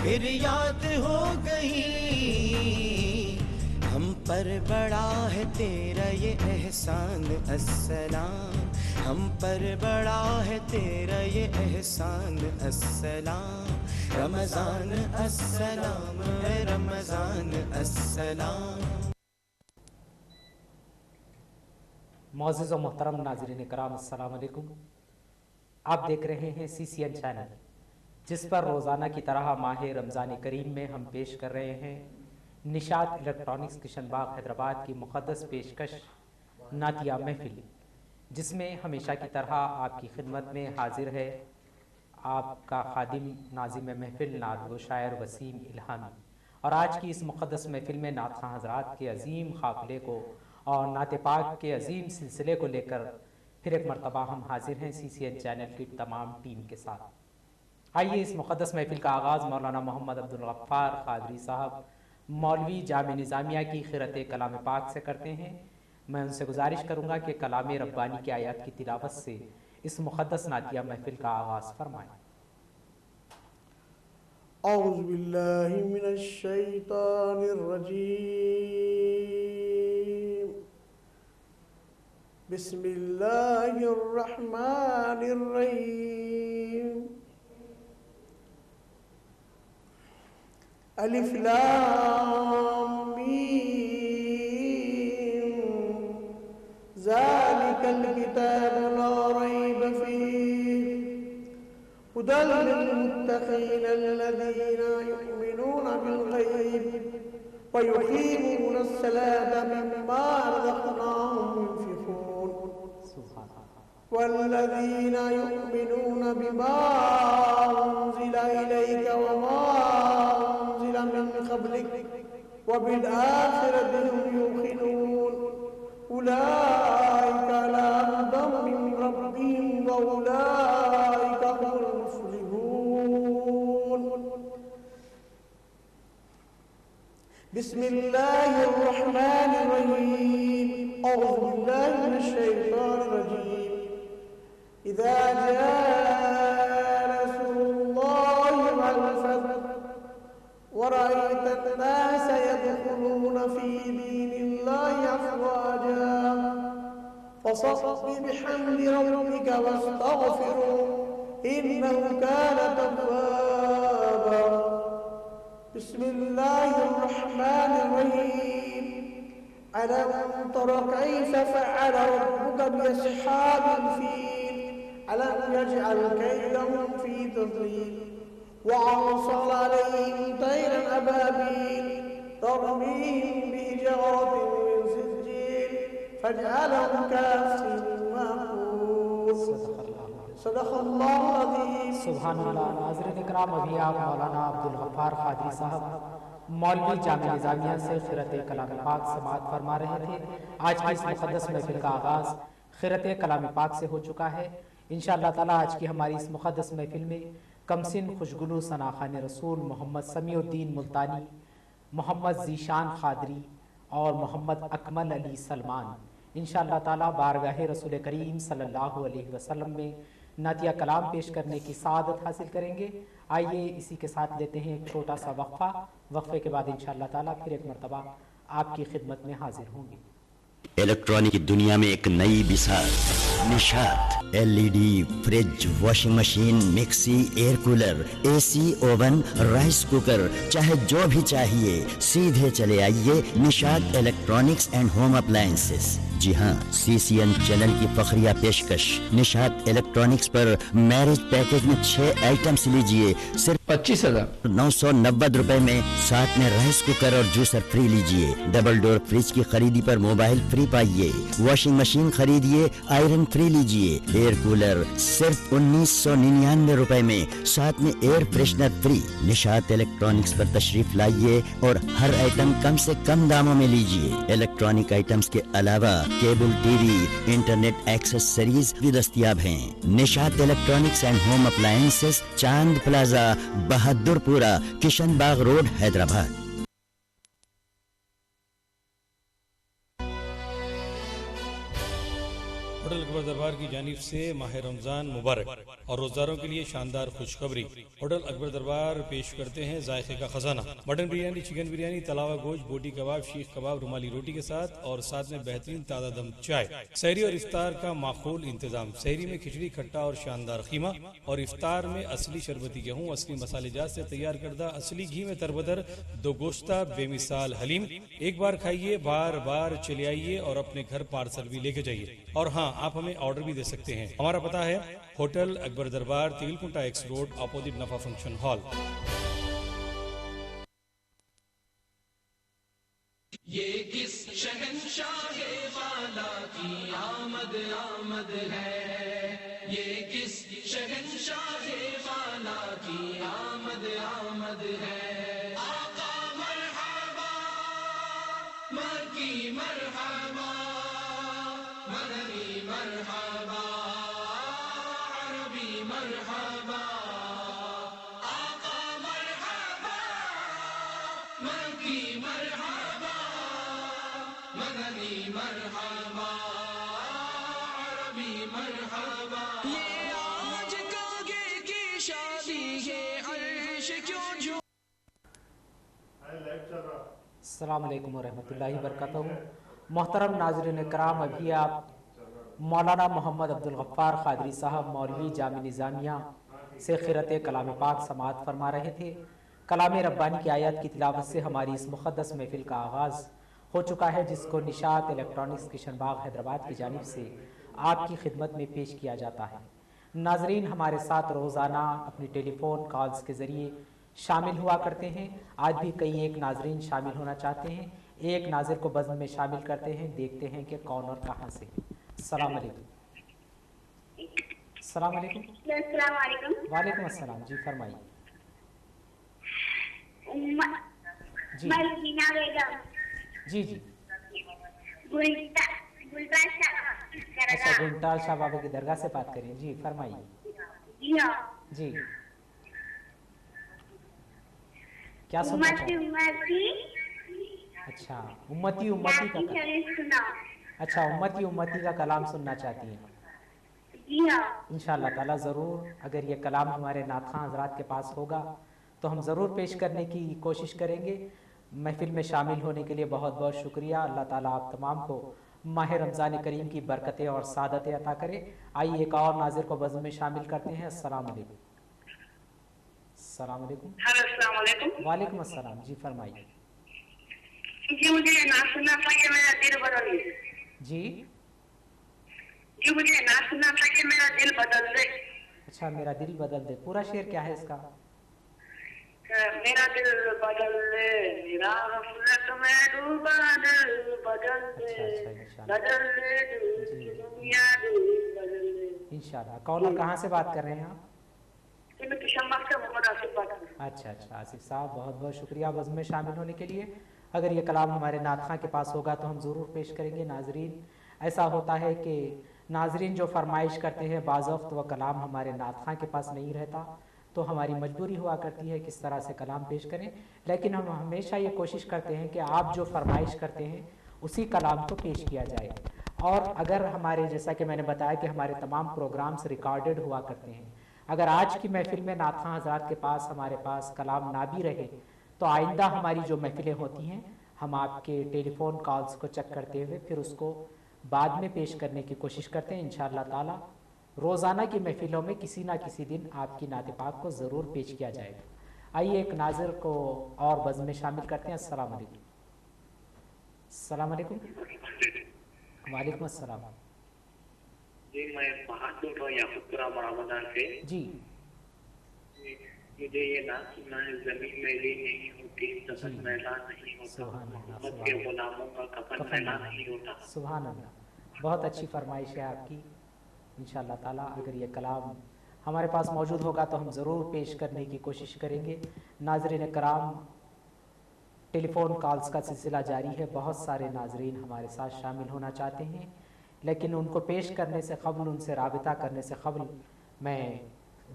پھر یاد ہو گئی ہم پر بڑا ہے تیرا یہ احسان السلام، ہم پر بڑا ہے تیرا یہ احسان السلام، رمضان السلام ہے رمضان السلام۔ معزز و محترم ناظرین کرام السلام علیکم، آپ دیکھ رہے ہیں CCN چینل، جس پر روزانہ کی طرح ماہ رمضان کریم میں ہم پیش کر رہے ہیں نشاط الیکٹرانکس کشن باغ حیدرآباد کی مقدس پیشکش نعتیہ محفل، جس میں ہمیشہ کی طرح آپ کی خدمت میں حاضر ہے آپ کا خادم ناظم محفل نعت و شاعر وسیم الہامی۔ اور آج کی اس مقدس محفل میں نعت خواں حضرات کے عظیم قافلے کو اور نعت پاک کے عظیم سلسلے کو لے کر پھر ایک مرتبہ ہم حاضر ہیں CCN چینل کی تمام ٹیم کے ساتھ۔ آئیے اس مقدس محفل کا آغاز مولانا محمد عبدالغفار قادری صاحب مولوی جامع نظامیہ کی قرأت کلام پاک سے کرتے ہیں۔ میں ان سے گزارش کروں گا کہ کلام ربانی کی آیات کی تلاوت سے اس مقدس نعتیہ محفل کا آغاز فرمائیں۔ اعوذ باللہ من الشیطان الرجیم، بسم اللہ الرحمن الرحیم، الف لام میم، ذالک الکتاب لا ریب فیہ هدى للمتقین الذین یؤمنون بالغیب ویقیمون الصلاة مما رزقناهم ينفقون والذین یؤمنون بما انزل الیک وما انزل من قبلک وبالآخرة هم یوقنون اولئک علی هدی من ربهم واولئک هم بسم اللہ الرحمن الرحیم، اعوذ باللہ من الشیطان الرجیم، اذا جاء رسول اللہ والفتح ورأیت الناس يدخلون في دین اللہ افواجا فصبح بحمد ربک واستغفره انه كان توابا۔ بسم اللہ الرحمن الرحیم، ألم تر كيف فعل ربك بأصحاب الفيل ألم يجعل كيدهم في تضليل وأرسل عليهم طيرا أبابيل ترميهم بحجارة من سجيل فجعلهم كعصف مأكول۔ صدق اللہ العظیم۔ سبحان اللہ۔ ناظرین اکرام، ابھی آپ مولانا عبدالغفار قادری صاحب مولوی جامع نظامیہ سے قرأت کلام پاک سماعت فرما رہے تھے۔ آج کی اس مقدس محفل کا آغاز قرأت کلام پاک سے ہو چکا ہے۔ انشاءاللہ تعالی آج کی ہماری اس مقدس محفل میں کمسن خوشگلو ثناخوان رسول محمد سمیع الدین ملتانی، محمد ذیشان قادری اور محمد اکمل علی سلمان انشاءاللہ تعالی بارگاہ رسول کریم صلی اللہ علیہ وسلم میں نعتیہ کلام پیش کرنے کی سعادت حاصل کریں گے۔ آئیے اسی کے ساتھ لیتے ہیں ایک چھوٹا سا وقفہ، وقفے کے بعد انشاءاللہ تعالی پھر ایک مرتبہ آپ کی خدمت میں حاضر ہوں گے۔ الیکٹرانک کی دنیا میں ایک نئی بساط، Nishat, LED، fridge, washing machine, mixie, air cooler, AC، oven, rice cooker, چاہے جو بھی چاہیے سیدھے چلے آئیے Nishat electronics and home appliances. جی ہاں، CCN چینل کی فخریہ پیشکش نشاط الیکٹرانکس پر میرج پیکیج میں 6 آئٹمز لیجئے صرف 25,990 روپے میں، ساتھ میں رائس کوکر اور جوسر فری لیجئے۔ ڈبل ڈور فریج کی خریدی پر موبائل فری پائیے، واشنگ مشین خریدیے آئرن فری لیجئے، ایئر کولر صرف 1999 روپے میں، ساتھ میں air freshener free. Nishat electronics پر تشریف لائیے اور ہر آئٹم کم سے کم داموں میں لیجئے۔ الیکٹرانک آئٹمز کے علاوہ cable T V, internet accessories بھی دستیاب ہیں۔ نشاط الیکٹرانکس اینڈ ہوم اپلائنسز، چاند پلازا، بہادر پورہ، کشن باغ روڈ، حیدرآباد۔ ہوٹل اکبر دربار کی جانب سے ماہ رمضان مبارک اور روزداروں کے لیے شاندار خوشخبری۔ ہوٹل اکبر دربار پیش کرتے ہیں ذائقے کا خزانہ، مٹن بریانی، چکن بریانی، تلاوا گوشت، بوٹی کباب، شیخ کباب رومالی روٹی کے ساتھ، اور ساتھ میں بہترین تازہ دم چائے۔ سحری اور افطار کا معقول انتظام، سحری میں کھچڑی، کھٹا اور شاندار خیمہ، اور افطار میں اصلی شربتی گیہوں، اصلی مسالے جات سے تیار کردہ اصلی گھی میں تربدر دو گوشتہ بے مثال حلیم۔ ایک بار کھائیے، بار بار چلے آئیے اور اپنے گھر پارسل بھی لے کے جائیے۔ اور ہاں، آپ ہمیں آرڈر بھی دے سکتے ہیں۔ ہمارا پتہ ہے ہوٹل اکبر دربار، تیل کنٹا ایکس روڈ، اپوزٹ نفع فنکشن ہال۔ یہ کس شہنشاہ والا کی آمد آمد ہے، یہ کس شہنشاہ والا کی آمد آمد ہے۔ آقا مرحبا، مکی مرحبا، مدنی مرحبا، عربی مرحبا۔ آقا مرحبا، مکی مرحبا، مدنی مرحبا، عربی مرحبا۔ یہ آج کاگے کی شادی ہے، عرش کیوں جھوم۔ السلام علیکم ورحمۃ اللہ وبرکاتہ۔ محترم ناظرین کرام، ابھی آپ مولانا محمد عبدالغفار قادری صاحب مولوی جامع نظامیہ سے قرأت کلام پاک سماعت فرما رہے تھے۔ کلام ربانی کی آیات کی تلاوت سے ہماری اس مقدس محفل کا آغاز ہو چکا ہے، جس کو نشاط الیکٹرانکس کشن باغ حیدرآباد کی جانب سے آپ کی خدمت میں پیش کیا جاتا ہے۔ ناظرین ہمارے ساتھ روزانہ اپنی ٹیلی فون کالز کے ذریعے شامل ہوا کرتے ہیں۔ آج بھی کئی ایک ناظرین شامل ہونا چاہتے ہیں۔ ایک ناظر کو بزم میں شامل کرتے ہیں، دیکھتے ہیں کہ کون اور کہاں سے۔ السلام علیکم۔ السلام علیکم۔ السلام علیکم۔ وعلیکم السلام، جی فرمائیے۔ جی ملکینہ بیگم۔ جی جی اچھا، گلٹار شاہ بابا کی درگاہ سے بات کریں، جی فرمائیے۔ جی ہاں، جی کیا سننا چاہتے ہیں؟ اچھا، امتی امتی کا اچھا امتی امتی کا کلام سننا چاہتی ہیں؟ جی ہاں، انشاءاللہ تعالیٰ ضرور۔ اگر یہ کلام ہمارے نعت خواں حضرات کے پاس ہوگا تو ہم ضرور پیش کرنے کی کوشش کریں گے۔ محفل میں شامل ہونے کے لیے بہت بہت شکریہ۔ اللہ تعالیٰ آپ تمام کو ماہ رمضان کریم کی برکتیں اور سعادتیں عطا کرے۔ آئیے ایک اور ناظر کو بزم میں شامل کرتے ہیں۔ السلام علیکم۔ السلام علیکم۔ السلام علیکم۔ وعلیکم السلام، جی فرمائیے۔ جی مجھے نہ سننا تھا کہ میرا دل بدل دے۔ جی جی مجھے نہ سننا تھا کہ میرا دل بدل دے۔ اچھا، میرا دل بدل دے، پورا شعر کیا ہے اس کا؟ میرا دل بدل دے، میرا غفلت میں ڈوبا دل بدل دے، بدل دے دنیا دل بدل دے۔ انشاءاللہ۔ کون اور کہاں سے بات کر رہے ہیں آپ؟ میں کشمبا سے محمد آصف بات کر رہا ہوں۔ اچھا اچھا، آصف صاحب بہت بہت شکریہ بزم میں شامل ہونے کے لیے۔ اگر یہ کلام ہمارے نعت خواں کے پاس ہوگا تو ہم ضرور پیش کریں گے۔ ناظرین، ایسا ہوتا ہے کہ ناظرین جو فرمائش کرتے ہیں، بعض وقت وہ کلام ہمارے نعت خواں کے پاس نہیں رہتا تو ہماری مجبوری ہوا کرتی ہے کس طرح سے کلام پیش کریں، لیکن ہم ہمیشہ یہ کوشش کرتے ہیں کہ آپ جو فرمائش کرتے ہیں اسی کلام کو پیش کیا جائے۔ اور اگر ہمارے، جیسا کہ میں نے بتایا کہ ہمارے تمام پروگرامز ریکارڈڈ ہوا کرتے ہیں، اگر آج کی محفل میں نعت خواں حضرات کے پاس ہمارے پاس کلام نہ بھی رہے تو آئندہ ہماری جو محفلیں ہوتی ہیں ہم آپ کے ٹیلی فون کالز کو چیک کرتے ہوئے پھر اس کو بعد میں پیش کرنے کی کوشش کرتے ہیں۔ انشاءاللہ تعالی روزانہ کی محفلوں میں کسی نہ کسی دن آپ کی نعت پاک کو ضرور پیش کیا جائے گا۔ آئیے ایک ناظر کو اور بزم میں شامل کرتے ہیں۔ السلام علیکم۔ السلام علیکم۔ وعلیکم السلام۔ جی میں بہت بول رہا ہوں یعقوب پورہ مرامدان سے۔ جی مجھے یہ نہ سننا ہے، زمین میلی نہیں ہوتی، سفر میلان نہیں ہوتا، محمد کے غلاموں کا کفن میلان نہیں ہوتا۔ سبحان اللہ، بہت اچھی فرمائش ہے آپ کی۔ انشاءاللہ تعالیٰ اگر یہ کلام ہمارے پاس موجود ہوگا تو ہم ضرور پیش کرنے کی کوشش کریں گے۔ ناظرین کرام، ٹیلی فون کالز کا سلسلہ جاری ہے۔ بہت سارے ناظرین ہمارے ساتھ شامل ہونا چاہتے ہیں، لیکن ان کو پیش کرنے سے قبل، ان سے رابطہ کرنے سے قبل، میں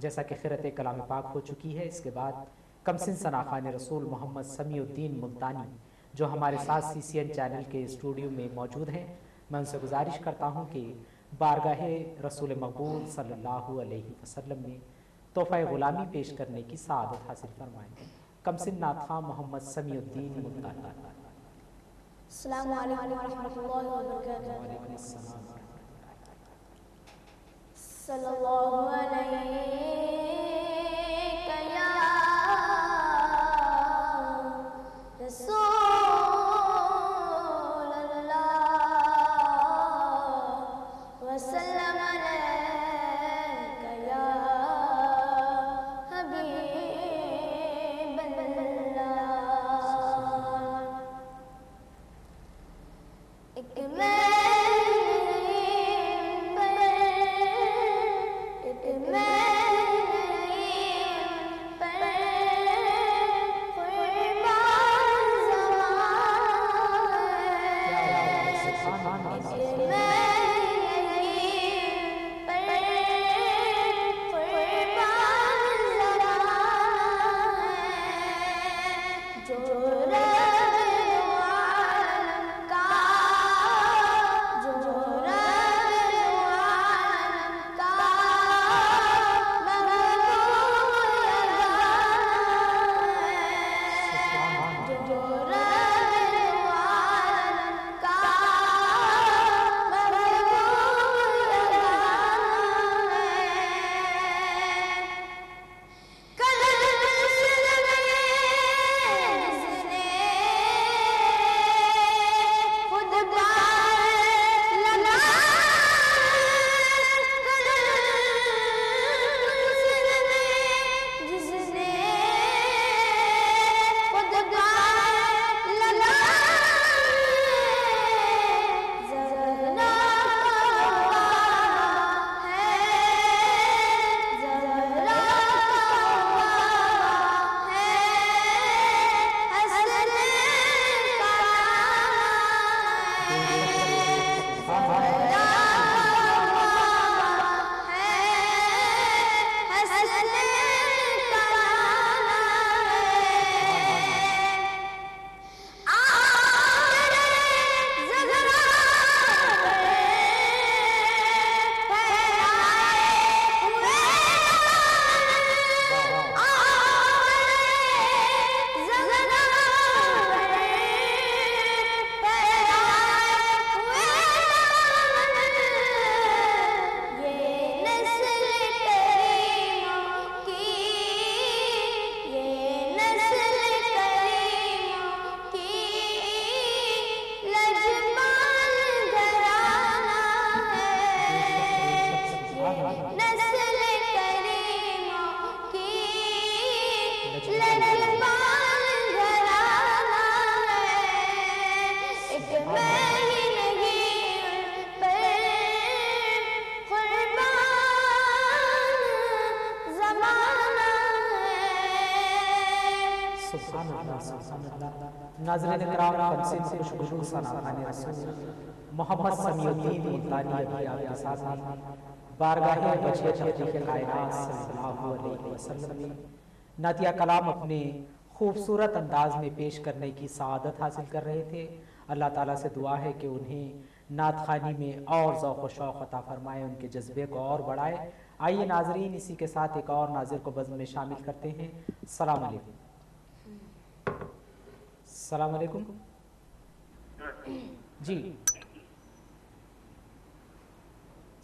جیسا کہ قرأت کلام پاک ہو چکی ہے، اس کے بعد کمسن ثنا خان رسول محمد سمیع الدین ملتانی جو ہمارے ساتھ CCN چینل کے اسٹوڈیو میں موجود ہیں، میں ان سے گزارش کرتا ہوں کہ बारगाह रसूल मकबूल सल्लल्लाहु अलैहि वसल्लम में तोहफ़ा गुलामी पेश करने की सआदत हासिल फरमाएं। कमसिन नात खां मोहम्मद समीउद्दीन मुल्तानी। अस्सलामु अलैकुम रहमतुल्लाहि व बरकातुहू। सल्लल्लाहु अलैका या रसूल अल्लाह वसल्लम अलैका या हबीब अल्लाह। एक नाज़रीन किराम, कमसिन खुशबू सनाखाने रसूल मोहम्मद समीउद्दीन मुल्तानी अभी आपके साथ बारगाह बजट तहरीक कायनात सल्लल्लाहु अलैहि वसल्लम में नातिया कलाम अपने खूबसूरत अंदाज में पेश करने की सआदत हासिल कर रहे थे। अल्लाह ताला से दुआ है कि उन्हें नात खानी में और ज़ौक़ व शौक़ अता फरमाए, उनके जज्बे को और बढ़ाए। आइए नाजरीन, इसी के साथ एक और नाजिर को बज़्म में शामिल करते हैं। सलाम अलैकुम। सलाम अलैकुम जी।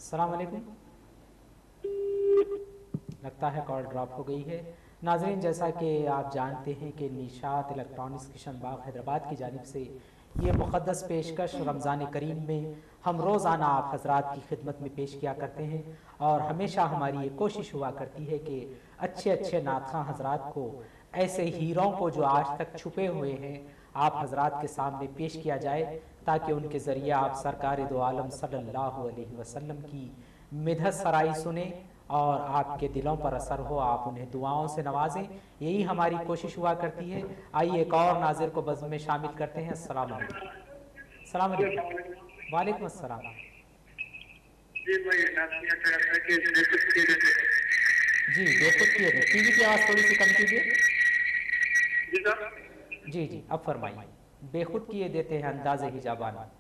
सलाम अलैकुम। लगता है कॉल ड्रॉप हो गई है। नाजरीन, जैसा कि आप जानते हैं कि निशात इलेक्ट्रॉनिक्स किशन बाग हैदराबाद की जानिब से ये मुक़द्दस पेशकश रमज़ान करीम में हम रोज़ाना आप हज़रात की खिदमत में पेश किया करते हैं और हमेशा हमारी ये कोशिश हुआ करती है कि अच्छे अच्छे नातख़्वां हज़रात को, ऐसे हीरों को जो आज तक छुपे हुए हैं, आप हज़रात के सामने पेश किया जाए ताकि उनके ज़रिए आप सरकार दो आलम सल्लल्लाहु अलैहि वसल्लम की मिदहत सराई सुने और आपके दिलों पर असर हो, आप उन्हें दुआओं से नवाजें। यही हमारी कोशिश हुआ करती है। आइए एक और नाजिर को बज़्म में शामिल करते हैं। अस्सलाम वालेकुम। सलाम अलैकुम। वालेकुम अस्सलाम। जी बेखुद किए थे, टीवी की आवाज़ थोड़ी सी कम कीजिए। जी जी अब फरमाइए। बेखुद किए देते हैं अंदाज़े हिजाबाना।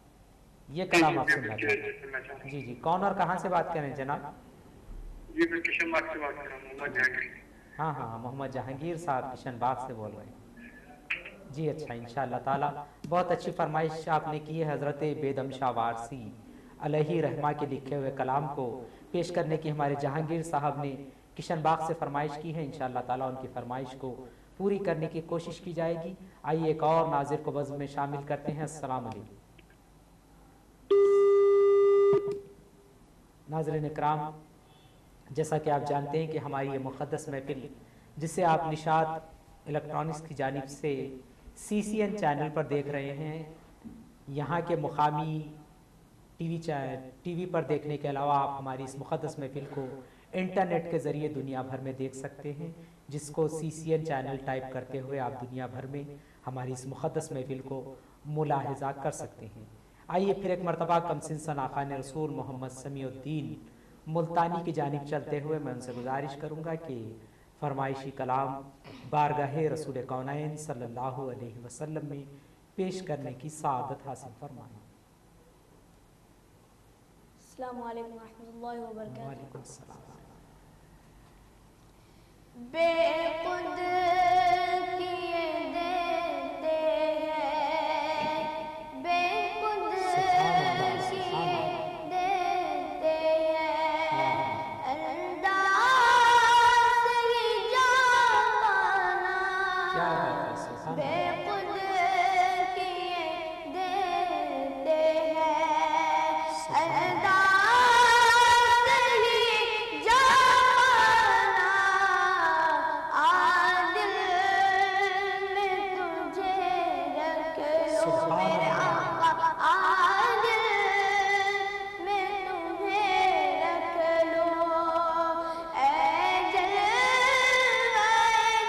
یہ کلام آپ سننا چاہتے ہیں؟ جی جی، کون اور کہاں سے بات کریں جناب؟ جی میں کشن باغ سے بات کر رہا ہوں، محمد جہانگیر۔ ہاں ہاں، محمد جہانگیر صاحب کشن باغ سے بول رہے ہیں جی۔ اچھا، انشاءاللہ تعالیٰ بہت اچھی فرمائش آپ نے کی ہے۔ حضرت بیدم شاہ وارسی علیہ رحمہ کے لکھے ہوئے کلام کو پیش کرنے کی ہمارے جہانگیر صاحب نے کشن باغ سے فرمائش کی ہے۔ انشاءاللہ تعالیٰ ان کی فرمائش کو پوری کرنے کی کوشش کی جائے گی۔ آئیے ایک اور ناظر کو بزم میں شامل کرتے ہیں۔ السلام علیکم ناظرین اکرام، جیسا کہ آپ جانتے ہیں کہ ہماری یہ مقدس محفل جسے آپ نشاط الیکٹرانکس کی جانب سے CCN چینل پر دیکھ رہے ہیں، یہاں کے مقامی ٹی وی پر دیکھنے کے علاوہ آپ ہماری اس مقدس محفل کو انٹرنیٹ کے ذریعے دنیا بھر میں دیکھ سکتے ہیں، جس کو CCN چینل ٹائپ کرتے ہوئے آپ دنیا بھر میں ہماری اس مقدس محفل کو ملاحظہ کر سکتے ہیں۔ آئیے پھر ایک مرتبہ کمسن خاقان رسول محمد سمیع الدین ملتانی کی جانب چلتے ہوئے میں ان سے گزارش کروں گا کہ فرمائشی کلام بارگاہ رسول کونین صلی اللہ علیہ وسلم میں پیش کرنے کی سعادت حاصل فرمائیں۔ السلام علیکم ورحمۃ اللہ وبرکاتہ۔ وعلیکم السلام۔ بے خود کیے دیتے ہیں، بے خود کیے دیتے ہیں، انداز ہی جان پانا، بے خود کیے دیتے ہیں، انداز ہی جان پانا، عادل میں تجھے رکھ لو میرے آقا، عادل میں تمہیں رکھ لو، اے جلوہ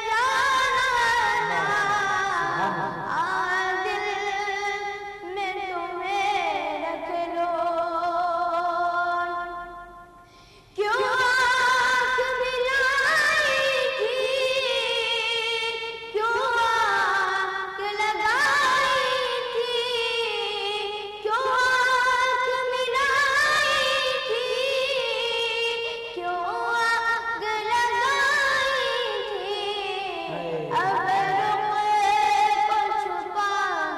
جانانا، عادل میں تمہیں رکھ لو، کیوں آنکھ ملائی تھی، کیوں آنکھ لگائی تھی، کیوں آنکھ ملائی تھی، کیوں آنکھ لگائی تھی، اب رخ کو چھپا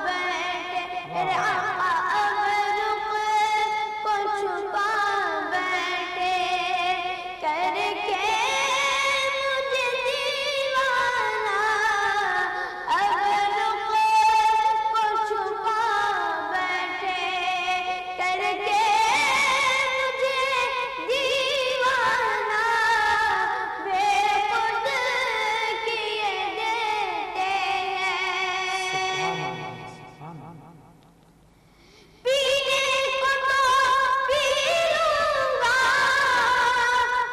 بیٹھے میرے آقا، اب رخ کو چھپا بیٹھے، کر کے مجھے دیوانہ، اب رخ کو چھپا بیٹھے، کر کے مجھے دیوانہ، بے خود کیے دیتے ہیں، پینے کو تو پی لوں گا،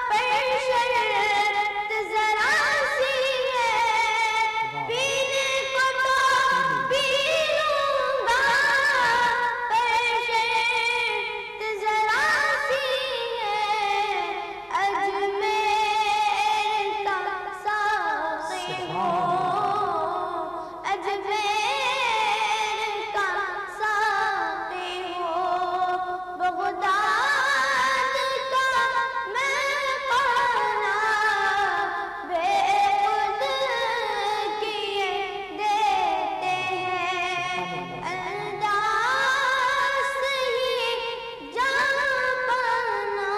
پر شرط ذرا سی ہے، پینے کو تو پی لوں گا، پر شرط ذرا سی ہے، اجمیر کا ساقی ہوں، اجمیر کا ساقی ہوں، بغداد کا میں پانا، بے خود کیے دیتے ہیں، انداز ہی جان پانا۔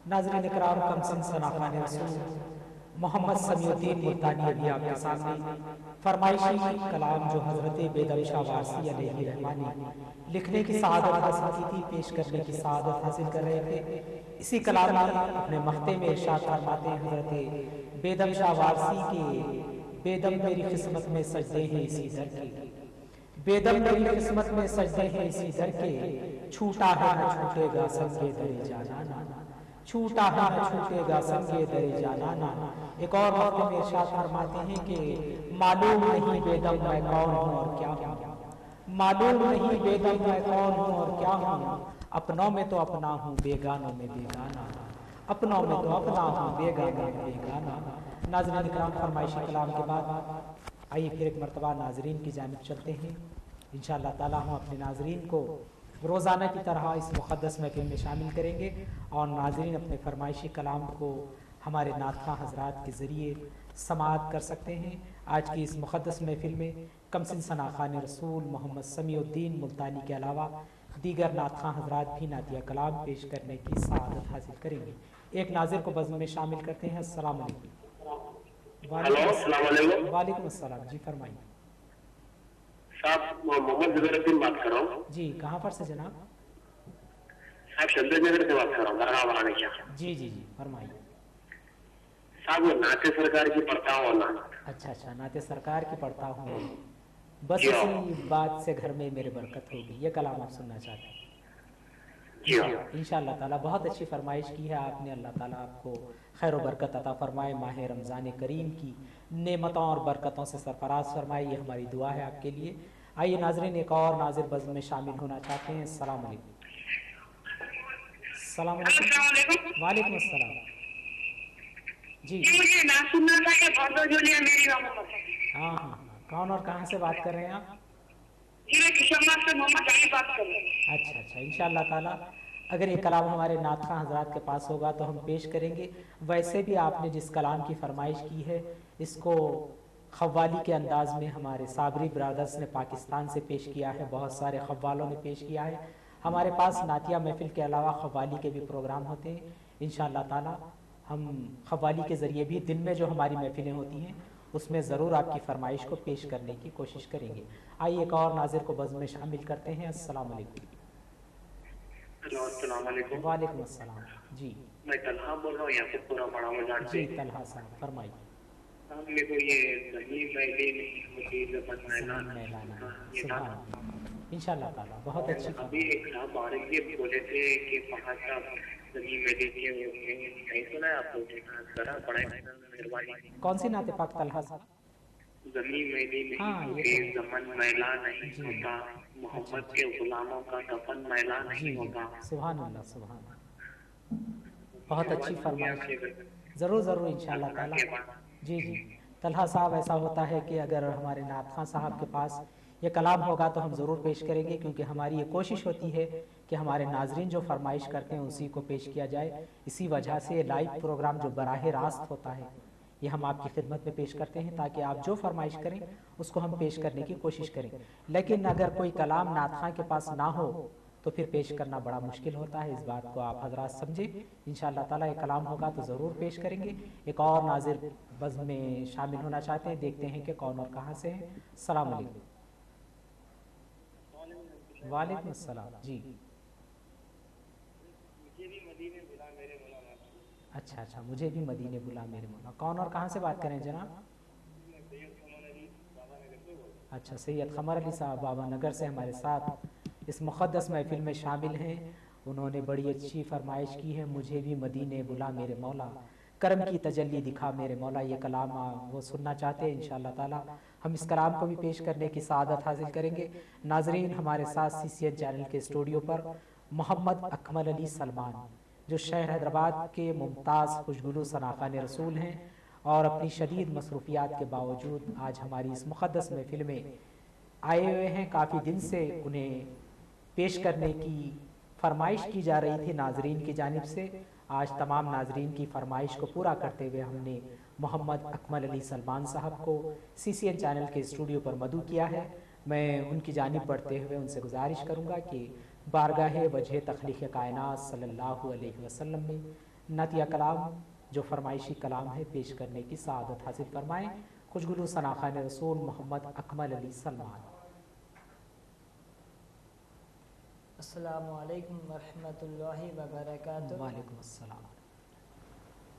ناظرین اکرام، کمسن خاقان رسول محمد سمیع الدین ملتانی ابھی آپ کے سامنے فرمائشی کلام جو حضرت بیدم شاہ وارسی علیہ رحمہ نے لکھنے کی سعادت حاصل کی تھی، پیش کرنے کی سعادت حاصل کر رہے تھے۔ اسی کلام میں اپنے مختے میں ارشاد فرماتے ہیں حضرت بیدم شاہ وارسی کے، بیدم میری قسمت میں سجدے ہیں اسی در کے، بیدم میری قسمت میں سجدے ہیں اسی در کے، چھوٹا ہے نہ چھوٹے گا سنگے در جانانا، چھوٹا ہے نہ چھوٹے گا سنگے در جانانا۔ ایک اور وقت میں ارشاد فرماتے ہیں کہ معلوم نہیں بیدم میں کون ہوں اور کیا ہوں، معلوم نہیں بیدم میں کون ہوں اور کیا ہوں، اپنوں میں تو اپنا ہوں بیگانوں میں بیگانہ، اپنوں میں تو اپنا ہوں بیگانوں میں بیگانہ۔ ناظرین اکرام، فرمائشی کلام کے بعد آئیے پھر ایک مرتبہ ناظرین کی جانب چلتے ہیں۔ इंशाअल्लाह ताला हम अपने नाजरीन को रोज़ाना की तरह इस मुक़द्दस महफ़िल में शामिल करेंगे और नाजरीन अपने फरमाइशी कलाम को हमारे नातख़्वा हज़रात के ज़रिए समाअत कर सकते हैं। आज की इस मुक़द्दस महफ़िल में कमसिन सना खान रसूल मोहम्मद समीउद्दीन मुल्तानी के अलावा दीगर नातख़्वा हज़रात भी नातिया कलाम पेश करने की सआदत हासिल करेंगे। एक नाज़िर को बज़्म में शामिल करते हैं। अस्सलाम वालेकुम। वालेकुम अस्सलाम। जी फरमाइए। साहब मोहम्मद ज़ुबैरुद्दीन बात कर रहा हूँ। जी कहाँ पर से जनाब? साहब शमशेरनगर से बात कर रहा हूँ, दरगाह बनाने की। जी जी जी फरमाइए। साहब वो नाते सरकार की पढ़ता हूँ ना। अच्छा अच्छा, नाते सरकार की पढ़ता हूँ, बस इसी बात से घर में मेरे बरकत होगी, ये कलाम आप सुनना चाहते हैं? इंशाअल्लाह ताला बहुत अच्छी फरमाइश की है आपने। अल्लाह ताला आपको खैर बरकत अता फरमाए, माह रमज़ान करीम की नेमतों और बरकतों से सरफराज फरमाए, ये हमारी दुआ है आपके लिए। आइए नाजरीन, एक और नाजिर बज़्म में शामिल होना चाहते हैं। अस्सलाम वालेकुम। वालेकुम अस्सलाम। जी मुझे ना सुनना था कि भरदो जोलिया मेरी मोहम्मद। हाँ हाँ, कौन और कहाँ से बात कर रहे हैं आप? मैं किशनगंज से मोहम्मद अली बात कर रहा हूँ। अच्छा अच्छा, इंशाअल्लाह ताला अगर ये कलाम हमारे नातख़्वा हज़रात के पास होगा तो हम पेश करेंगे। वैसे भी आपने जिस कलाम की फरमाइश की है इसको ख़व्वाली के अंदाज़ में हमारे साबरी ब्रदर्स ने पाकिस्तान से पेश किया है, बहुत सारे ख़व्वालों ने पेश किया है। हमारे पास नातिया महफ़िल के अलावा ख़व्वाली के भी प्रोग्राम होते हैं। इंशाअल्लाह ताला हम ख़व्वाली के ज़रिए भी दिन में जो हमारी महफ़िलें होती हैं उसमें ज़रूर आपकी फरमाइश को पेश करने की कोशिश करेंगे। आइए एक और नाज़िर को बज़्म में शामिल करते हैं। अस्सलाम वालेकुम। वालेकुम अस्सलाम। जी मैं तलहा बोल रहा हूँ, यहाँ से पूरा बड़ा बाजार से। जी तलहा साहब फरमाइए। मेरे को ये ज़मीन मैली नहीं होती, ज़मीन मैलाना। इंशाअल्लाह ताला बहुत अच्छी। अभी एक साहब आ रही है, बोले थे कि वहाँ का ज़मीन मैली नहीं सुना है आप लोग? जरा बड़ा मेहरबानी। कौन सी नाते पाक तलहा साहब? ज़मीन मैली नहीं होती, ज़मन मैला नहीं होता, मोहम्मद के गुलामों का दफन मैला नहीं होगा। सुभान अल्लाह सुभान अल्लाह, बहुत अच्छी फरमाइश। ज़रूर ज़रूर इंशाअल्लाह ताला। जी जी तलहा साहब, ऐसा होता है कि अगर हमारे नातख़्वा साहब के पास ये कलाम होगा तो हम ज़रूर पेश करेंगे, क्योंकि हमारी ये कोशिश होती है कि हमारे नाजरीन जो फरमाइश करते हैं उसी को पेश किया जाए। इसी वजह से लाइव प्रोग्राम जो बराह रास्त होता है ये हम आपकी खिदमत में पेश करते हैं, ताकि आप जो फरमाइश करें उसको हम पेश करने की कोशिश करें। लेकिन अगर कोई कलाम नातख़्वा के पास ना हो तो फिर पेश करना बड़ा मुश्किल होता है। इस बात को आप हजरात समझें। इंशाअल्लाह ताला ये कलाम होगा तो ज़रूर पेश करेंगे। एक और नाजिर बज़्म में शामिल होना चाहते हैं, देखते हैं कि कौन और कहाँ से हैं। अस्सलाम वालेकुम। वालेकुम अस्सलाम। जी अच्छा अच्छा, मुझे भी मदीने बुला मेरे मौला। कौन और कहाँ से बात करें जनाब? अच्छा, सैयद क़मर अली साहब बाबा नगर से हमारे साथ इस मुक़द्दस महफ़िल में शामिल हैं। उन्होंने बड़ी अच्छी फरमाइश की है, मुझे भी मदीने बुला मेरे मौला, करम की तजल्ली दिखा मेरे मौला। ये कलाम वो सुनना चाहते हैं। इंशाअल्लाह ताला हम इस कलाम को भी पेश करने की सआदत हासिल करेंगे। नाजरीन, हमारे साथ CCN चैनल के स्टूडियो पर मोहम्मद अकमल अली सलमान, जो शहर हैदराबाद के मुमताज़ खुशगुलू सनाखान रसूल हैं और अपनी शदीद मसरूफियात के बावजूद आज हमारी इस मुक़द्दस महफ़िल में आए हुए हैं। काफ़ी दिन से उन्हें पेश करने की फरमाइश की जा रही थी नाजरीन की जानिब से। आज तमाम नाजरीन की फरमाइश को पूरा करते हुए हमने मोहम्मद अकमल अली सलमान साहब को CCN चैनल के स्टूडियो पर मदऊ किया है। मैं उनकी जानिब बढ़ते हुए उनसे गुजारिश करूँगा कि बारगाह वजह तख्लीक़ कायनात सल्लल्लाहु अलैहि वसल्लम में नातिया कलाम जो फरमाइशी कलाम है पेश करने की सआदत हासिल फरमाएँ। खुशगुलू सनाखान रसूल मोहम्मद अकमल अली सलमान। अस्सलामु अलैकुम वरहमतुल्लाहि वबरकातुहू। वालेकुम अस्सलाम।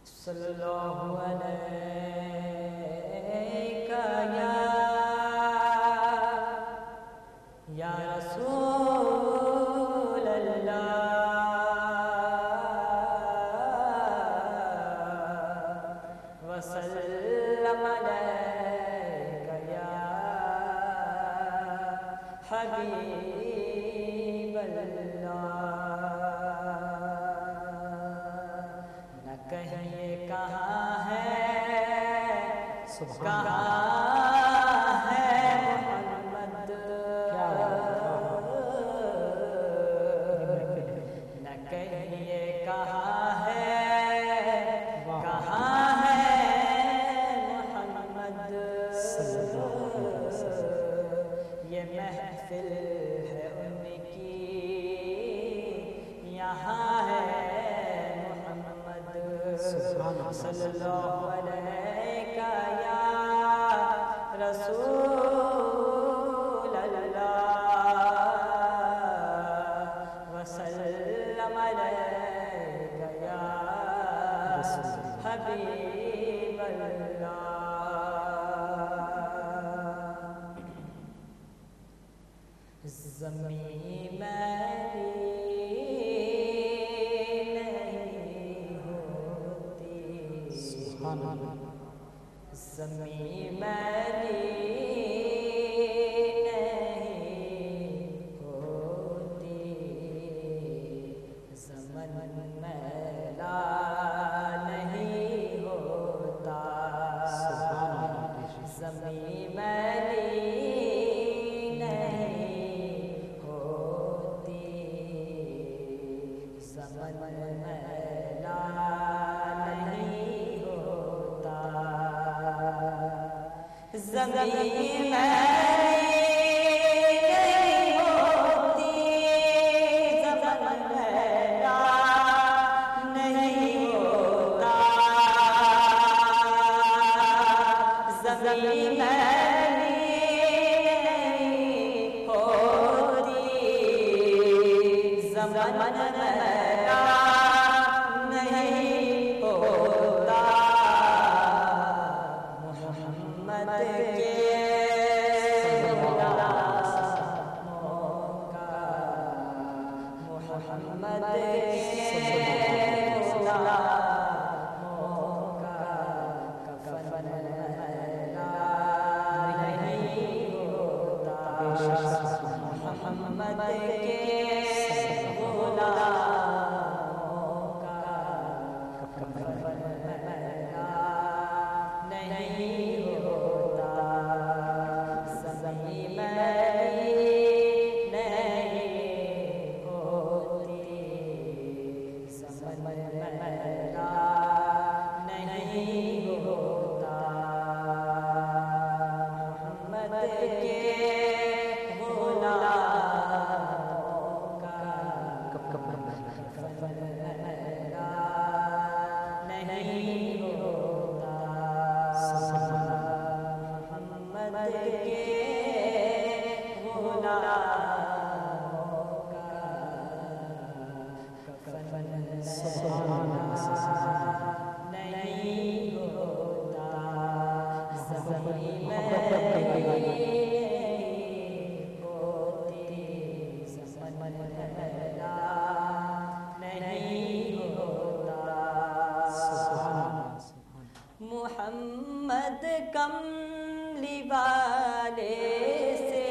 सल्लल्लाहु अलैका या रसूल अल्लाह वसल्लम अलैका या हबीब न कहिए कहाँ है, कहाँ है मोहम्मद, क्या सल्लल्लाहु अलैका या रसूल अल्लाह वसल्लम अलैका या हबीब अल्लाह। ज़मीं मेरी नहीं होती, ज़मीं मेरी नहीं होती, ज़मन मैला नहीं होता, ज़मीं मैली ज़मीं नहीं होती, ज़मन मैला नहीं होता, ज़मीं मैली नहीं होती, ज़मन मैला नहीं होता। मोहम्मद कमली वाले से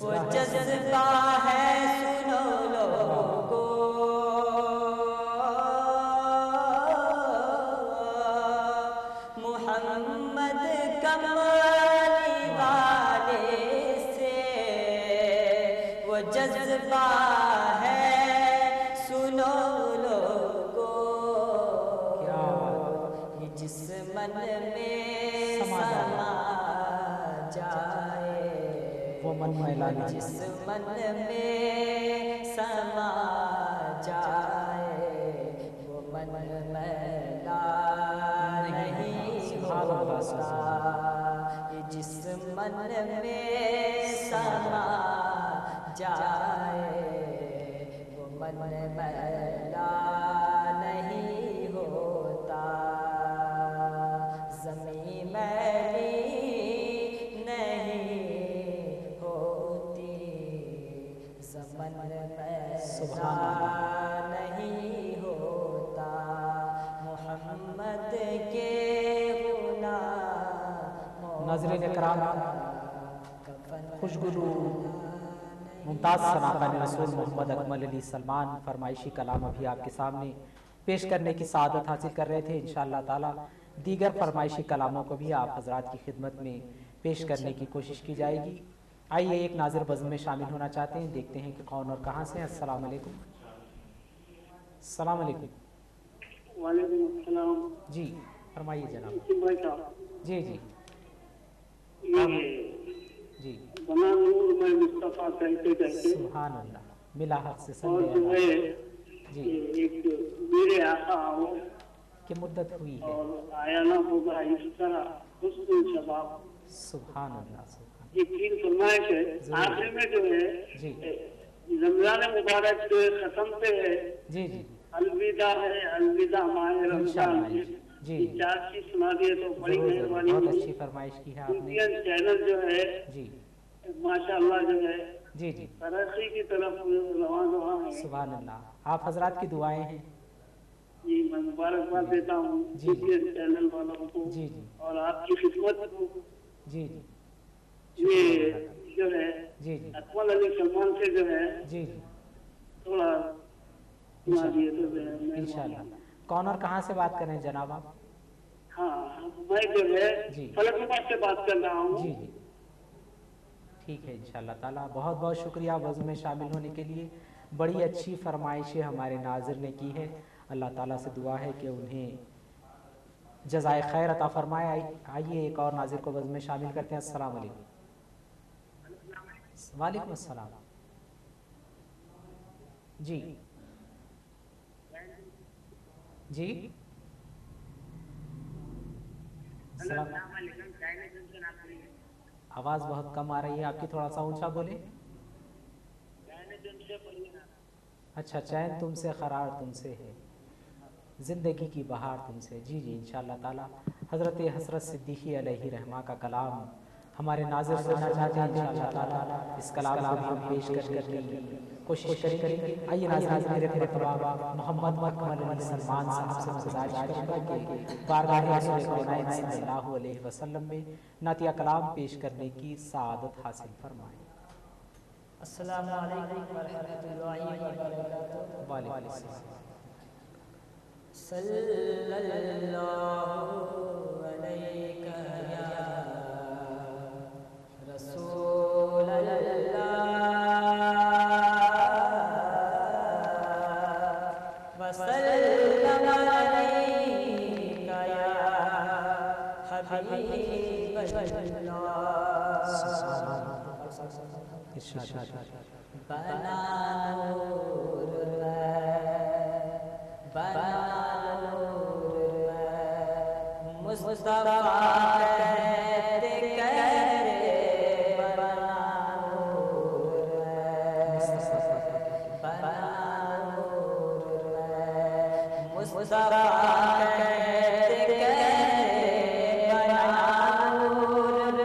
वो जज्बा है सुनो लोगो, मोहम्मद कमली वाले से वो जज्बा है सुनो लोगो, जिस मन में समा जाए वो मन मैला नहीं, जिस मन में समा जाए वो मन मैला नहीं होता, जिस मन में समा जाए वो मन मैला नहीं होता, ज़मीं मैली नहीं होती, ज़मन मैला नहीं होता, मोहम्मद के गुलाम। नाज़रीन इकराम, खुशगुलू मुमताज़ सनातन रसूल मोहम्मद अकमल अली सलमान फरमाइशी कलाम अभी आपके सामने पेश करने की सआदत हासिल कर रहे थे। इंशाअल्लाह ताला दीगर फरमाइशी कलामों को भी आप हजरात की खिदमत में पेश करने की कोशिश की जाएगी। आइए एक नाज़िर बज़्म में शामिल होना चाहते हैं, देखते हैं कि कौन और कहाँ से। अस्सलाम वालेकुम। अस्सलाम वालेकुम। वालेकुम अस्सलाम। जी फरमाइए जनाब। जी जी जी। बना नूर में मुस्तफा कहते कहते सुभान अल्लाह, मिला हक से और जो है जी एक मेरे आता हो की मुद्दत हुई है। और आया ना होगा इस तरह हुस्न शबाब। सुभान अल्लाह, सुभान। ये तीन फरमाइश है। आखिर में जो है जी रमजान मुबारक खत्म पे है जी जी अलविदा है, अलविदा माह रमजान। जी ये चार चीज सुना दिए तो बड़ी मेहरबानी बहुत होगी। अच्छी फरमाइश की है आपने। इंडियन चैनल जो है जी माशाल्लाह जो है जी जी तरक्की की तरफ रवाना है। सुभान अल्लाह, आप हजरात की दुआएं हैं। जी मैं मुबारकबाद देता हूँ जी। इंडियन चैनल वालों को जी जी और आपकी खिदमत को। जी जी ये जो है जी जी अकमल अली सलमान से जो है जी जी थोड़ा सुना दिए तो इंशाल्लाह। कौन और कहाँ से बात कर रहे हैं जनाब आप? हाँ मैं जो है जी फलकनुमा से बात कर रहा हूँ। जी जी ठीक है इंशाल्लाह ताला। बहुत बहुत शुक्रिया वज़्न में शामिल होने के लिए। बड़ी अच्छी फरमाइशें हमारे नाज़िर ने की है। अल्लाह ताला से दुआ है कि उन्हें जज़ाए खैर अता फरमाए। आइए एक और नाज़िर को वज़्न में शामिल करते हैं। अस्सलाम वालेकुम। वालेकुम अस्सलाम। जी जी सलाम। आवाज़ बहुत कम आ रही है आपकी, थोड़ा सा ऊंचा बोले। अच्छा, चैन तुमसे करार तुमसे है, ज़िंदगी की बहार तुमसे। जी जी इंशाअल्लाह ताला। हज़रत हज़रत सिद्दीक़ी अलैहि रहमा का कलाम हमारे नाज़िर सुनना चाहते हैं इंशाअल्लाह ताला। इस कलाम को हम पेश करने की कोशिश करेंगे। आइए नाज़रीन, मेरे मरतबा मोहम्मद अकमल अली सलमान साहब से गुजारिश करूँगा कि बारगाह रसूल कौनैन सल्लल्लाहु अलैहि वसल्लम में नातिया कलाम पेश करने की सआदत हासिल फरमाएं। अस्सलामु अलैकुम व रहमतुल्लाहि व बरकातुहू। वालेकुम अस्सलाम। सल्लल्लाहु अलैका या रसूल अल्लाह व सल्लम अलैका या हबीब अल्लाह। बना नूर मुस्तफा कहते कहते बना नूर मुस्तफा कहते कहते बना नूर मुस्तफा कहते कहते बना नूर मुस्तफा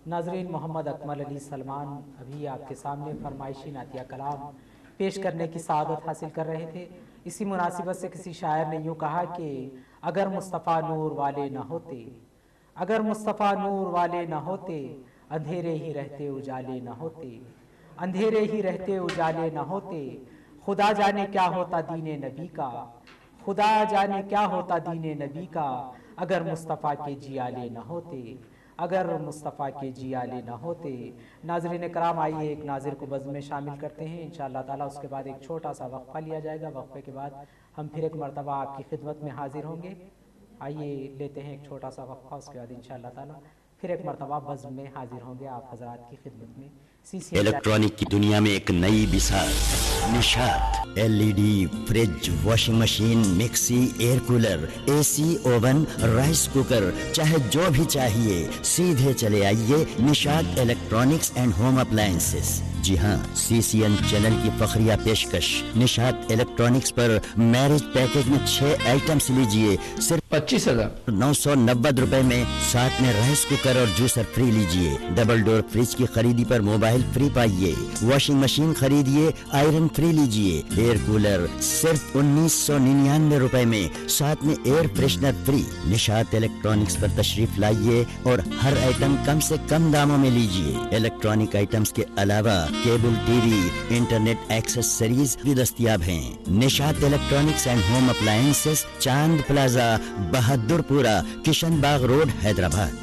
नाज़रीन, मोहम्मद अकमल अली सलमान अभी आपके सामने फरमाइशी नातिया कलाम पेश करने की सआदत हासिल कर रहे थे। इसी मुनासिबत से किसी शायर ने यूँ कहा कि अगर मुस्तफ़ा नूर वाले न होते, अगर मुस्तफ़ा नूर वाले न होते, अंधेरे ही रहते उजाले न होते, अंधेरे ही रहते उजाले न होते, खुदा जाने क्या होता दीने नबी का, खुदा जाने क्या होता दीने नबी का, अगर मुस्तफ़ा के जियाले न होते, अगर मुस्तफ़ा के जियाले न होते। नाज़रीन कराम, आइए एक नाज़िर को बज़्म में शामिल करते हैं इंशाअल्लाह ताला। उसके बाद एक छोटा सा वक्फ़ा लिया जाएगा। वक्फ़े के बाद हम फिर एक मरतबा आपकी खिदमत में हाजिर होंगे। आइए लेते हैं एक छोटा सा वक्फ़ा, उसके बाद इंशाअल्लाह ताला फिर एक मरतबा बज़्म में हाजिर होंगे आप हज़रात की खिदमत में इलेक्ट्रॉनिक की दुनिया में एक नई बिसात Nishat LED fridge washing machine mixie air cooler AC oven rice cooker चाहे जो भी चाहिए सीधे चले आइए Nishat electronics and home appliances. जी हाँ, CCN चैनल की फखरिया पेशकश निशात इलेक्ट्रॉनिक्स पर मैरिज पैकेज में 6 आइटम्स लीजिए सिर्फ 25,990 रुपए में, साथ में राइस कुकर और जूसर फ्री लीजिए। डबल डोर फ्रिज की खरीदी पर मोबाइल फ्री पाइए। वॉशिंग मशीन खरीदिए आयरन फ्री लीजिए। एयर कूलर सिर्फ 1999 रुपए में, साथ में air freshener free. Nishat electronics पर तशरीफ लाइए और हर आइटम कम से कम दामों में लीजिए। इलेक्ट्रॉनिक आइटम्स के अलावा केबल टीवी इंटरनेट एक्सेसरीज भी दस्तयाब हैं। Nishat electronics and home appliances, चांद प्लाजा, बहादुरपुरा, किशन बाग रोड, हैदराबाद।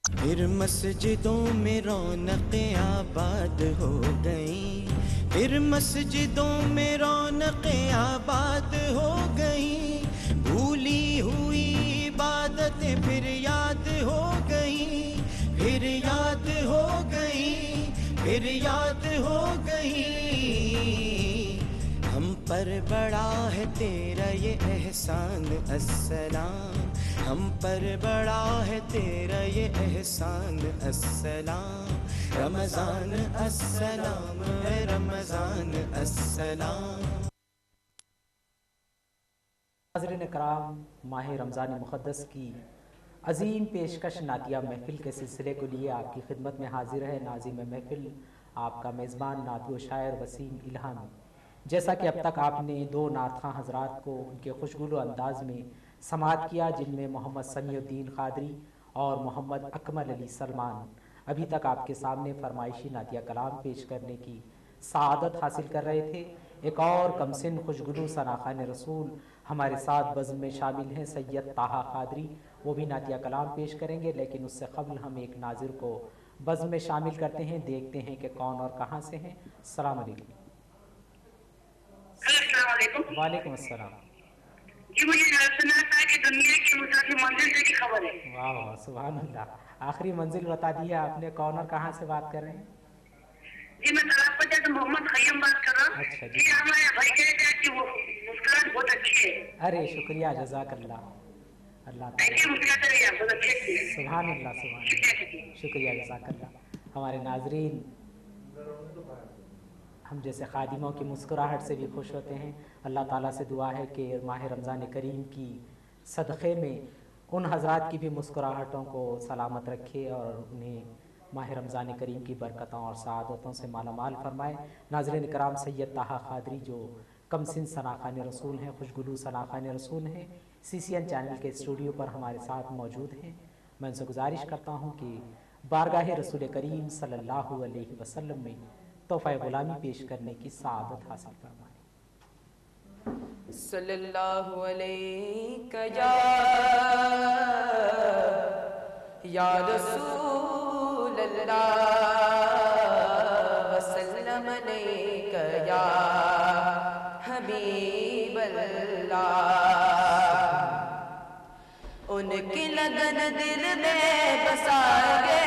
फिर मस्जिदों में रौनक़ें आबाद हो गई, फिर मस्जिदों में रौनक़ें आबाद हो गई। भूली हुई इबादतें फिर याद हो गई, फिर याद हो गई, फिर याद हो गई। हम पर बड़ा है तेरा ये एहसान अस्सलाम, हम पर बड़ा है तेरा ये एहसान अस्सलाम। रमज़ान अस्सलाम है रमज़ान अस्सलाम। नाज़रीन कराम, माह रमज़ान मुक़द्दस की अजीम पेशकश नातिया महफिल के सिलसिले को लिए आपकी खिदमत में हाजिर है नाज़िम महफिल आपका मेज़बान नाती व शायर वसीम इल्हामी। जैसा कि अब तक आपने 2 नातख़्वां हज़रात को उनके खुशगुल अंदाज में समात किया, जिनमें मोहम्मद समीउद्दीन क़ादरी और मोहम्मद अकमल अली सलमान अभी तक आपके सामने फरमाइशी नातिया कलाम पेश करने की सआदत हासिल कर रहे थे। एक और कमसिन खुशगुलू सनाखान रसूल हमारे साथ बज़्म में शामिल हैं सैयद ताहा क़ादरी, वो भी नातिया कलाम पेश करेंगे। लेकिन उससे क़ब्ल हम एक नाज़िर को बज़्म में शामिल करते हैं, देखते हैं कि कौन और कहाँ से हैं। अस्सलाम वालेकुम। वालेकुम अस्सलाम। जी मुझे सुना था कि दुनिया की मुसाफिर मंजिल से की खबर है। वाह वाह सुभान अल्लाह, आखिरी मंजिल बता दी है आपने। कौन और कहाँ से बात कर रहे हैं? जी मैं तलाब पर से मोहम्मद खय्यम बात कर रहा हूँ। अच्छा जी हमारे भाई कह रहे थे कि वो मुस्कुराहट बहुत अच्छी है। अरे शुक्रिया, जज़ाकल्लाह, अल्लाह सुभान अल्लाह सुभान, शुक्रिया जज़ाकल्लाह। हमारे नाजरीन हम जैसे खादिमों की मुस्कुराहट से भी खुश होते हैं। अल्लाह ताला से दुआ है कि माह रमज़ान करीम की सदक़े में उन हज़रात की भी मुस्कुराहटों को सलामत रखे और उन्हें माह रमज़ान करीम की बरकतों और सआदतों से मालामाल फरमाए। नाज़रीन कराम, सैयद ताहा क़ादरी जो कमसिन सनाखान रसूल हैं, खुशगुलू सनाखान रसूल हैं, CCN चैनल के स्टूडियो पर हमारे साथ मौजूद हैं। मैं उनसे गुजारिश करता हूँ कि बारगाह रसूल करीम सल्लल्लाहु अलैहि वसल्लम में तोहफ़ा ग़ुलामी पेश करने की सआदत हासिल फरमाएं। सल्लल्लाहु अलैहि या रसूल अल्लाह वसल्लम अलैका या हबीब अल्लाह। उनकी लगन दिल में बसाएंगे,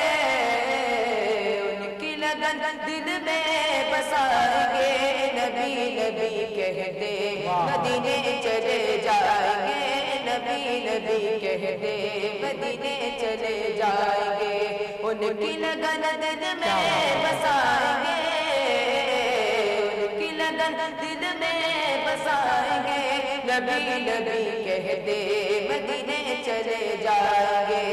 उनकी लगन दिल में बसाएंगे। नबी नबी कहते मदीने चले जाएंगे, नबी नबी कहते मदीने चले जाएंगे। उनकी लगन दिल में बसाएंगे, उनकी लगन दिल में बसाएंगे। नबी नबी कहते मदीने चले जाएंगे।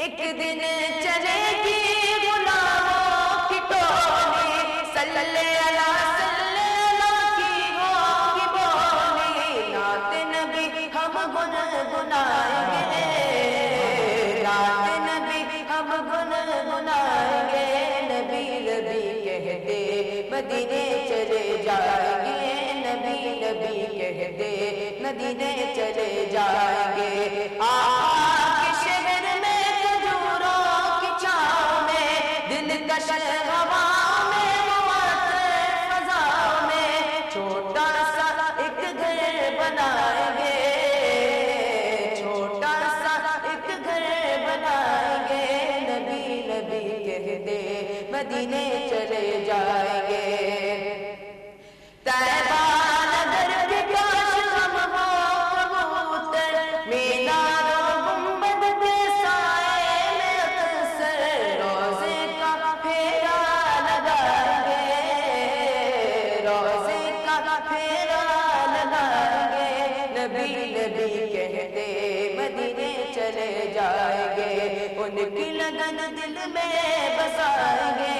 एक दिन चलेगी गुलामों की टोली, सल्ले अला सल्ले अला की होगी बोली। नात नबी हम गुनगुनाएंगे, नात नबी हम गुनगुनाएंगे। नबी नबी कहते मदीने चले जाएंगे, नबी नबी कहते मदीने चले जाएंगे। आके मदीने चले जाएंगे। तैबा नगर के काश हम हो कबूतर, मीनारों गुंबद के साए में अक्सर रोज़े का फेरा लगाएंगे, रोज़े का फेरा लगाएंगे। नबी नबी कहते मदीने चले जाएंगे, उनकी लगन दिल में बसाएंगे,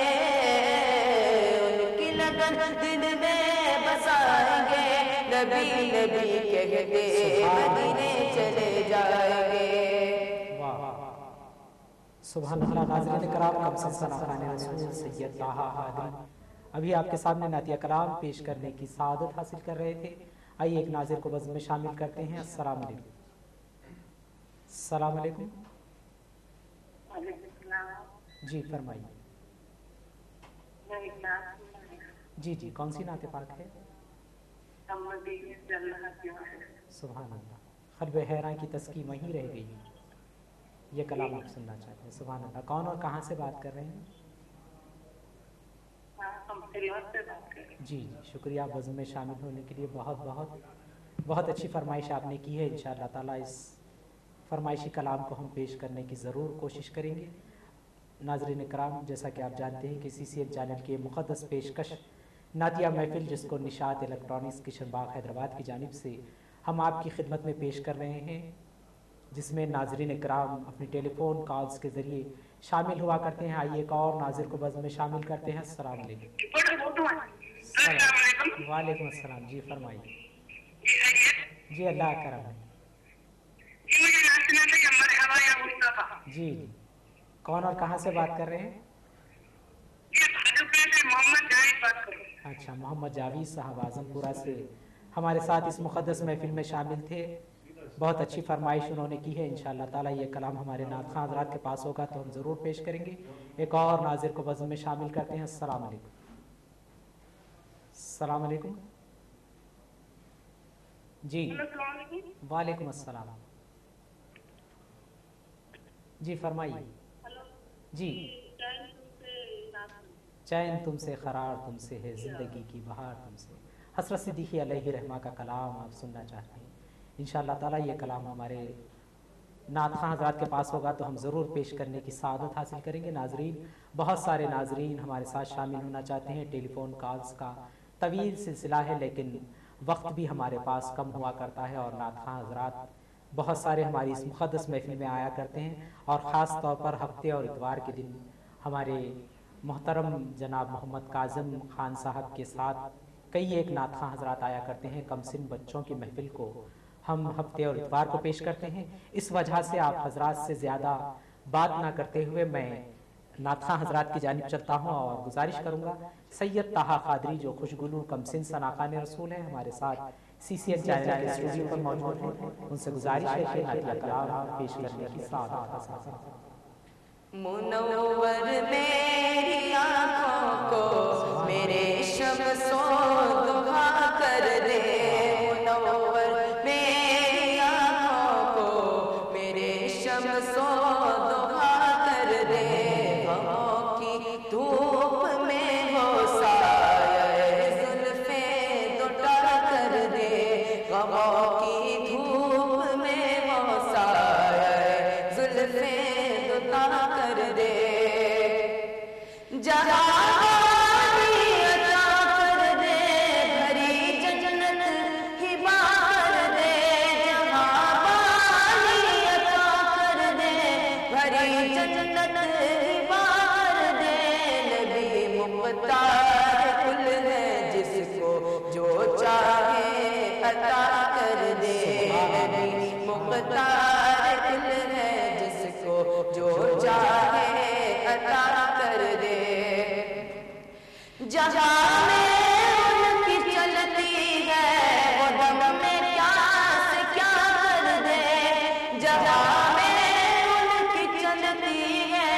उनकी लगन दिल में बसाएंगे। नबी नबी कहते मदीने चले जाएंगे। सुभान अल्लाह। नाज़रीन कराम, कमसिन सनाखाने रसूल सैयद ताहा हादी अभी आपके सामने नातिया कलाम पेश करने की सआदत हासिल कर रहे थे। आइए एक नाज़िर को बज़्म में शामिल करते हैं। अस्सलाम वालेकुम। अस्सलाम वालेकुम। जी फरमाइए। जी जी, कौन सी नाते पाक है? सुभान अल्लाह। क़ल्ब हैरान की तस्की वहीं रह गई, ये कलाम आप सुनना चाहते हैं। सुभान अल्लाह। कौन और कहाँ से बात कर रहे हैं? जी जी, शुक्रिया बज़्म में शामिल होने के लिए। बहुत अच्छी फरमाइश आपने की है। इंशाअल्लाह ताला इस फरमाइशी कलाम को हम पेश करने की ज़रूर कोशिश करेंगे। नाज़रीन कराम, जैसा कि आप जानते हैं कि CCN चैनल की मुक़द्दस पेशकश नातिया महफिल, जिसको निशात इलेक्ट्रॉनिक्स किशनबाग हैदराबाद की जानिब से हम आपकी खिदमत में पेश कर रहे हैं, जिसमें नाज़रीन कराम अपनी टेलीफोन कॉल्स के ज़रिए शामिल हुआ करते हैं। आइए एक और नाज़िर को बज़्म में शामिल करते हैं। अस्सलाम वालेकुम। वालेकुम अस्सलाम। जी फरमाइए। जी अल्लाह करम है। जी जी, कौन और कहाँ से बात कर रहे हैं? अच्छा, मोहम्मद जावेद साहब आज़मपुरा से हमारे साथ इस मुक़द्दस महफिल में शामिल थे। बहुत अच्छी फरमाइश उन्होंने की है। इंशाअल्लाह ताला ये कलाम हमारे नातख़्वां हज़रात के पास होगा तो हम ज़रूर पेश करेंगे। एक और नाज़िर को बज़्म में शामिल करते हैं। अस्सलाम वालेकुम। अस्सलाम वालेकुम। जी वालेकुम अस्सलाम। जी फरमाइए। जी, चैन तुमसे करार तुमसे है, ज़िंदगी की बहार तुमसे। हज़रत सिद्दीक़ी अलैहि रहमा का कलाम आप सुनना चाहते हैं। इंशाअल्लाह ताला ये कलाम हमारे नातख़्वां हज़रात के पास होगा तो हम ज़रूर पेश करने की सआदत हासिल करेंगे। नाज़रीन, बहुत सारे नाज़रीन हमारे साथ शामिल होना चाहते हैं। टेलीफोन कॉल्स का तवील सिलसिला है, लेकिन वक्त भी हमारे पास कम हुआ करता है और नातख़्वां हज़रात बहुत सारे हमारी इस मुक़द्दस महफिल में आया करते हैं। और ख़ास तौर पर हफ्ते और इतवार के दिन हमारे मोहतरम जनाब मोहम्मद काज़िम खान साहब के साथ कई एक नातख़्वां हज़रात आया करते हैं। कमसिन बच्चों की महफिल को हम हफ्ते और इतवार को पेश करते हैं। इस वजह से आप हज़रात से ज़्यादा बात ना करते हुए मैं नातख़्वां हज़रात की जानिब चलता हूँ और गुजारिश करूँगा सैयद ताहा क़ादरी जो खुशगुलू कमसिन सनाखाने रसूल हैं, हमारे साथ CCN चैनल के स्टूडियो पर मौजूद हैं। उनसे गुजारिश है कि नातिया कलाम पेश करने की सआदत हासिल करें। मुनव्वर मेरी आँखों को मेरे शम्सो दुहा कर दे, मुनव्वर मेरी आँखों को मेरे शम्सो दुहा कर दे। गमों की धूप में हो साया ज़ुल्फ़े दुटा कर दे, गमों की धूप में हो साया ज़ुल्फ़े दुटा कर दे। जहानी अता कर दे, भरी जन्नत ही बार दे, जहानी अता कर दे, भरी जन्नत ही बार दे। नबी मुख्तार कुल है, जिसको जो चाहे अता कर दे। नबी मुख्तार कुल है, जिसको जो चाहे अता कर दे। जहाँ में उनकी चलती है वो दम में क्या से क्या कर दे, जहाँ में उनकी चलती है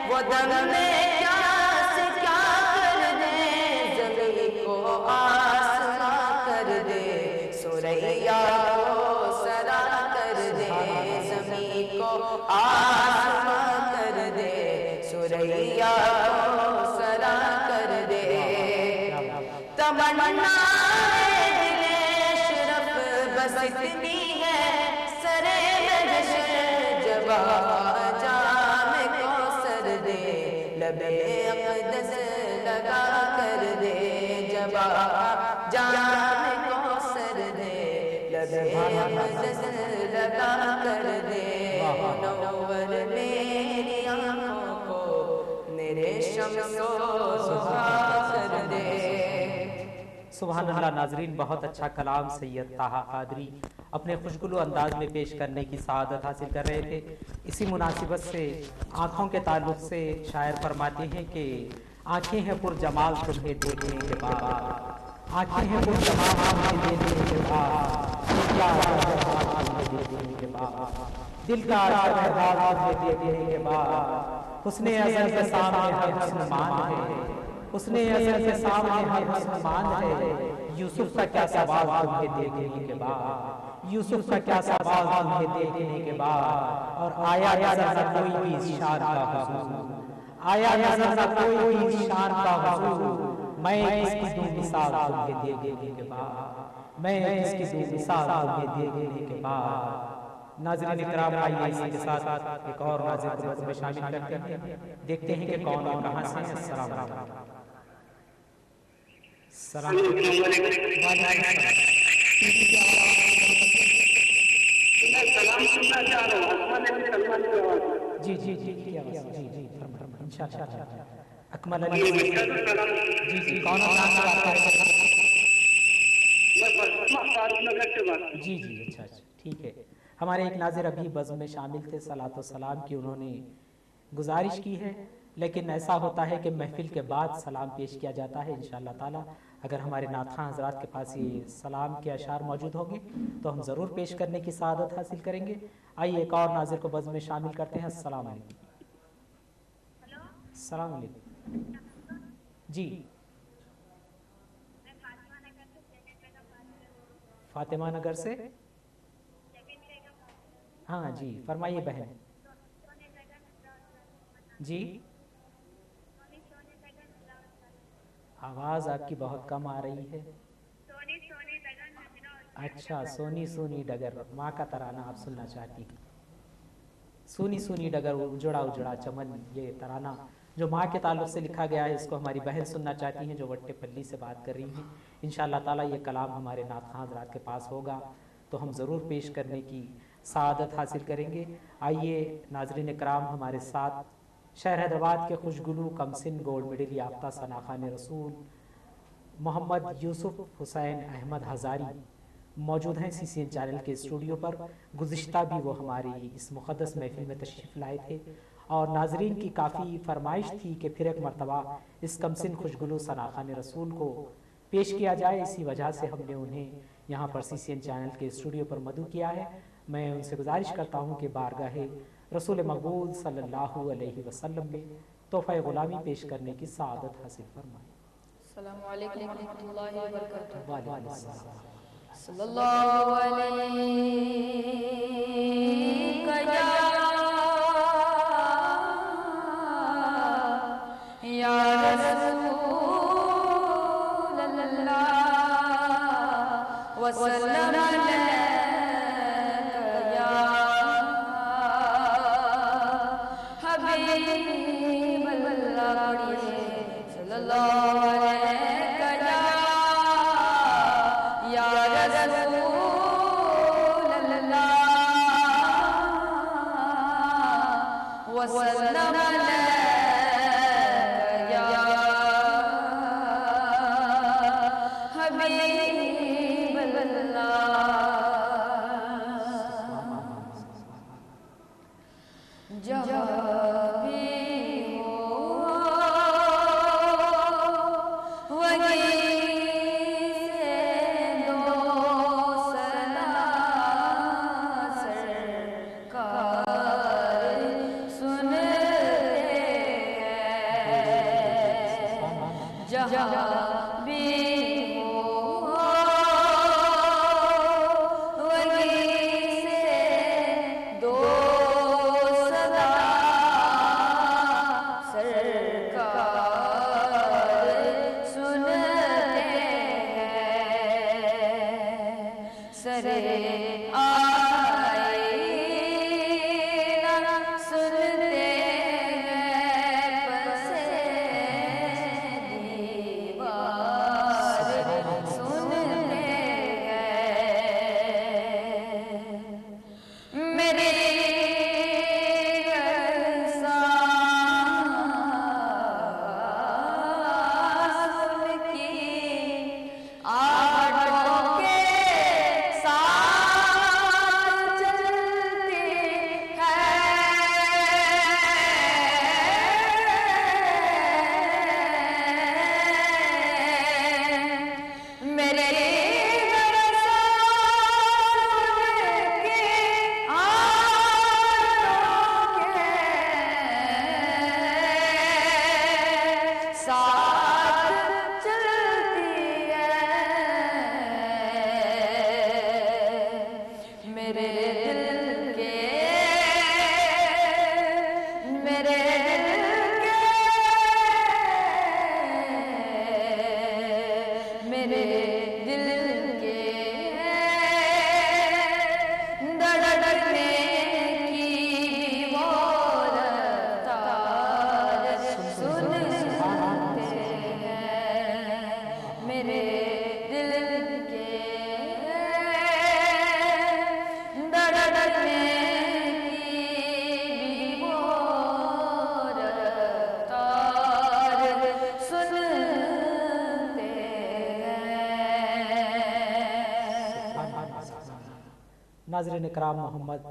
वो दम में क्या से क्या कर दे। ज़मीन को आसमां कर दे, सुरैया को सरा कर दे, ज़मीन को आसमां कर दे, सुरैया को सरा تمنا دل اشرف بس اتنی ہے سرے محشر جب جام کوثر دے لبے اقدس لگا کر دے جب جام کوثر دے لبے اقدس لگا کر دے منور میری آنکھوں کو میرے شمس و ضحا کر دے. سبحان اللہ. ناظرین بہت اچھا کلام سید طاہا قادری اپنے خوشگلو انداز میں پیش کرنے کی سعادت حاصل کر رہے تھے. اسی مناسبت سے آنکھوں کے تعلق سے شاعر فرماتے ہیں کہ آنکھیں ہیں پر جمال تمہیں دیکھنے کے بعد، آنکھیں ہیں پر جمال تمہیں دیکھنے کے بعد، دل کا احساس تمہیں دیکھنے کے بعد، حسن ازل کے سامنے ہر حسن مان ہے، حسن ازل کے سامنے ہر حسن مان ہے. یوسف کا کیا سوال تمہیں دیکھنے کے بعد، یوسف کا کیا سوال تمہیں دیکھنے کے بعد، اور آیا نظر نہ کوئی بھی شان کا حضور، آیا نظر نہ کوئی بھی شان کا حضور، میں اس کی دوں مثال تمہیں دیکھنے کے بعد، میں اس کی دوں مثال تمہیں دیکھنے کے بعد. ناظرین اکرام آئیے اسی کے ساتھ ایک اور ناظر کو بس میں شامل کرتے ہیں، دیکھتے ہیں کہ کون اور کہاں سے ہیں. السلام علیکم. السلام علیکم. جی جی جی جی انشاءاللہ. اکمل علی جی جی کون اور کہاں سے بات کر رہے ہیں؟ جی جی اچھا اچھا ٹھیک ہے. ہمارے ایک ناظر ابھی بزم میں شامل تھے، صلاۃ و سلام کی انہوں نے گزارش کی ہے، لیکن ایسا ہوتا ہے کہ محفل کے بعد سلام پیش کیا جاتا ہے. انشاءاللہ تعالی اگر ہمارے نعتخواں حضرات کے پاس یہ سلام کے اشعار موجود ہوں گے تو ہم ضرور پیش کرنے کی سعادت حاصل کریں گے. آئیے ایک اور ناظر کو بزم میں شامل کرتے ہیں. السلام علیکم. السلام علیکم. جی فاطمہ نگر سے. ہاں جی فرمائیے بہن. جی آواز آپ کی بہت کم آ رہی ہے. اچھا سونی سونی ڈگر ماں کا ترانہ آپ سننا چاہتی ہیں. سونی سونی ڈگر اجڑا اجڑا چمن، یہ ترانہ جو ماں کے تعلق سے لکھا گیا ہے اس کو ہماری بہن سننا چاہتی ہیں جو وٹے پلی سے بات کر رہی ہیں. انشاءاللہ تعالیٰ یہ کلام ہمارے نعتخواں حضرات کے پاس ہوگا تو ہم ضرور پیش کرنے کی سعادت حاصل کریں گے. آئیے ناظرین اکرام ہمارے ساتھ شہر حیدرآباد کے خوشگلو کمسن گولڈ میڈل یافتہ ثناخوان رسول محمد یوسف حسین احمد ہزاری موجود ہیں سی سی این چینل کے اسٹوڈیو پر. گزشتہ بھی وہ ہماری اس مقدس محفل میں تشریف لائے تھے اور ناظرین کی کافی فرمائش تھی کہ پھر ایک مرتبہ اس کمسن خوشگلو ثناخوان رسول کو پیش کیا جائے. اسی وجہ سے ہم نے انہیں یہاں پر سی سی این چینل کے اسٹوڈیو پر مدعو کیا ہے. میں ان سے گزارش کرتا ہوں کہ بارگاہ رسول مقبول صلی اللہ علیہ وسلم میں تحفہ غلامی پیش کرنے کی سعادت حاصل فرمائیں. السلام علیکم ورحمۃ اللہ وبرکاتہ. وعلیکم السلام. صلی اللہ علیہ یا رسول اللہ وسلم یا حبیب اللہ صلی اللہ علیہ یا رسول اللہ وسلم नाज़रीन इकराम, मोहम्मद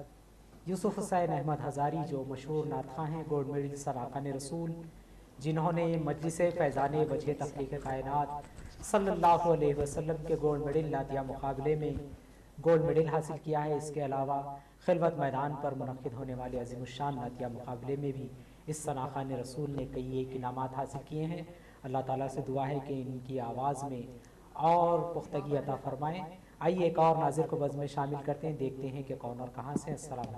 यूसुफ हुसैन अहमद हज़ारी जो मशहूर नातख़्वां हैं, गोल्ड मेडल सनाख़ान रसूल, जिन्होंने मजलिस फैज़ान वजह तख्लीक़ कायनात सल्लल्लाहु अलैहि वसल्लम के गोल्ड मेडल नातिया मुकाबले में गोल्ड मेडल हासिल किया है। इसके अलावा खिलवत मैदान पर मुनक़्क़िद होने वाले अज़ीमुश्शान नातिया मुकाबले में भी इस सनाख़ान रसूल ने कई एक इनामात हासिल किए हैं। अल्लाह ताला से दुआ है कि इनकी आवाज़ में और पुख्तगी अता फ़रमाएँ। आइए एक और नाज़िर को बज़्म में शामिल करते हैं, देखते हैं कि कौन और कहाँ से। अस्सलाम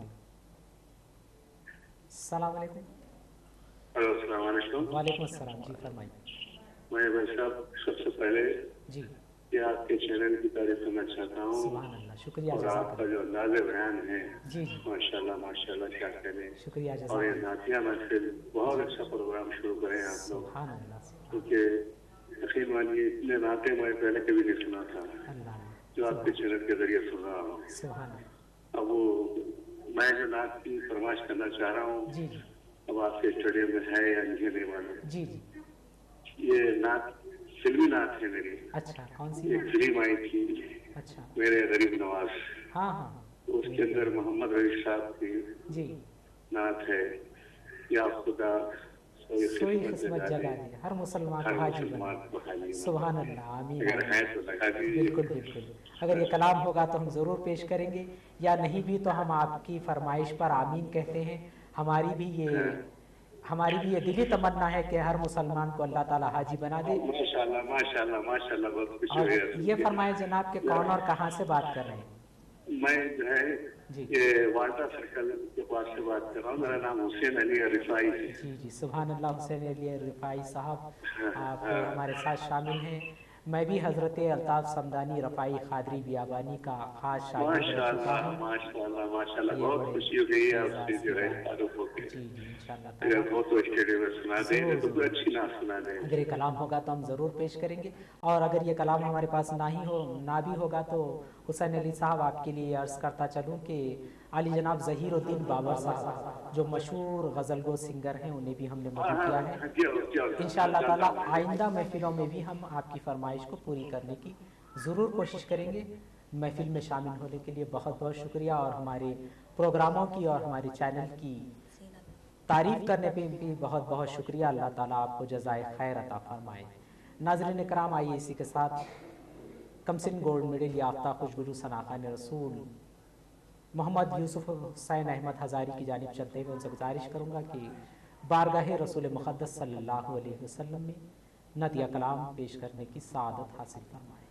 वालेकुम। वालेकुम अस्सलाम। जी फरमाइए। मैं भाई साहब सबसे पहले जी कि आपके चैनल की तारीफ करना चाहता हूँ। सुभान अल्लाह, शुक्रिया। और आपका जो अंदाज़ बयान है जी माशाल्लाह माशाल्लाह क्या करें। शुक्रिया। और ये नातिया महफिल बहुत अच्छा प्रोग्राम शुरू करें आप लोग, सुभान अल्लाह। क्योंकि यकीन मानिए इतने नाते मैं पहले कभी नहीं सुना था जो आपके चैनल के जरिए सुन रहा हूँ। सुभान अब वो मैं जो नात की फरमाइश करना चाह रहा हूँ, जी अब आपके स्टूडियो में है या नहीं नहीं मालूम। जी ये नात फिल्मी नात है मेरी। अच्छा, कौन सी? एक फिल्म आई थी अच्छा, मेरे गरीब नवाज। हाँ हाँ, उसके अंदर मोहम्मद रफी साहब की जी नात है, या खुदा सोई किस्मत जगा दी हर मुसलमान को हाजी बना। सुभान अल्लाह, आमीन। बिल्कुल बिल्कुल, अगर ये कलाम होगा तो हम ज़रूर पेश करेंगे, या नहीं भी तो हम आपकी फरमाइश पर आमीन कहते हैं। हमारी भी ये दिली तमन्ना है कि हर मुसलमान को अल्लाह ताला हाजी बना दे। माशाल्लाह माशाल्लाह माशाल्लाह, बहुत खुशी और हुई। ये फरमाए जनाब के कौन और कहाँ से बात कर रहे हैं? मैं जो है ये वाटा सर्कल के पास से बात कर रहा हूँ। मेरा नाम हुसैन अली रिफाई है। जी जी, सुभान अल्लाह। हुसैन अली रिफाई साहब आप हमारे साथ शामिल हैं। मैं भी हजरत अल्ताफ समदानी रफ़ाई ख़ादरी बियाबानी का खास शागिर्द रह चुका हूँ। माशाल्लाह माशाल्लाह, बहुत खुशी हो गई आपसे जो है तारुफ होके। जी जी, इंशाल्लाह। बहुत तो स्टेडियम में सुना दें तो अच्छी ना सुना दें। अगर ये कलाम होगा तो हम ज़रूर पेश करेंगे, और अगर ये कलाम हमारे पास ना भी होगा तो हुसैन अली साहब आपके लिए अर्ज़ करता चलूँ कि अली जनाब ज़हीरुद्दीन बाबर साहब जो मशहूर गज़लगो सिंगर हैं, उन्हें भी हमने मदद किया है। इंशाअल्लाह ताला आइंदा महफिलों में भी हम आपकी फरमाइश को पूरी करने की ज़रूर कोशिश करेंगे। महफिल में शामिल होने के लिए बहुत बहुत शुक्रिया, और हमारे प्रोग्रामों की और हमारे चैनल की तारीफ़ करने पे भी बहुत बहुत शुक्रिया। अल्लाह ताला आपको जज़ाए खैर अता फरमाए। नाज़रीन इकराम, आइए इसी के साथ कमसिन गोल्ड मेडल याफ्ता खुशबुलू सनाख़ान रसूल मोहम्मद यूसुफ हुसैन अहमद हज़ारी की जानिब चलते हुए उनसे गुजारिश करूँगा कि बारगाह रसूल मुक़द्दस सल्लल्लाहु अलैहि वसल्लम में नतिया कलाम पेश करने की सआदत हासिल फरमाएँ।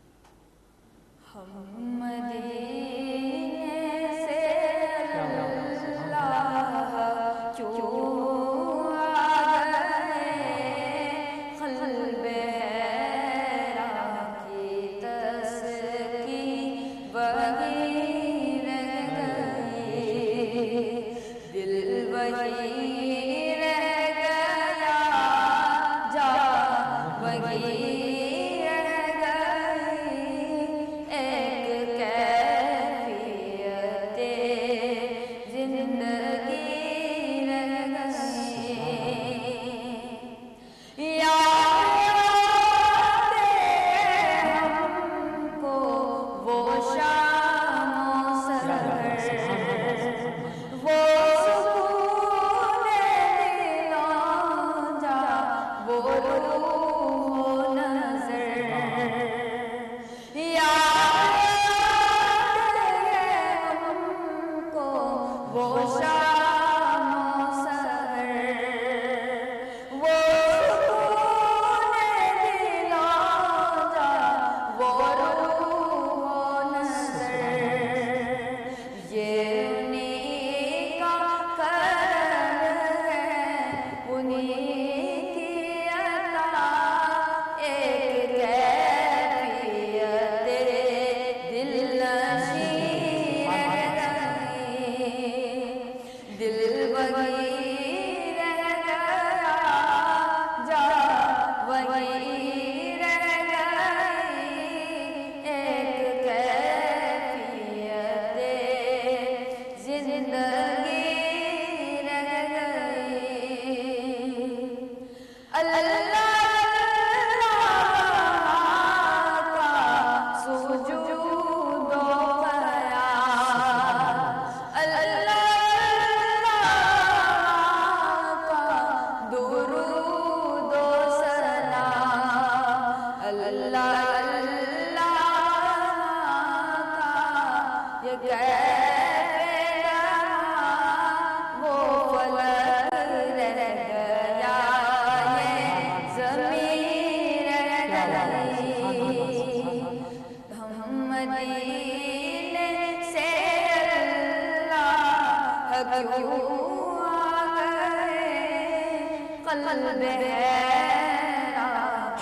قلب حیران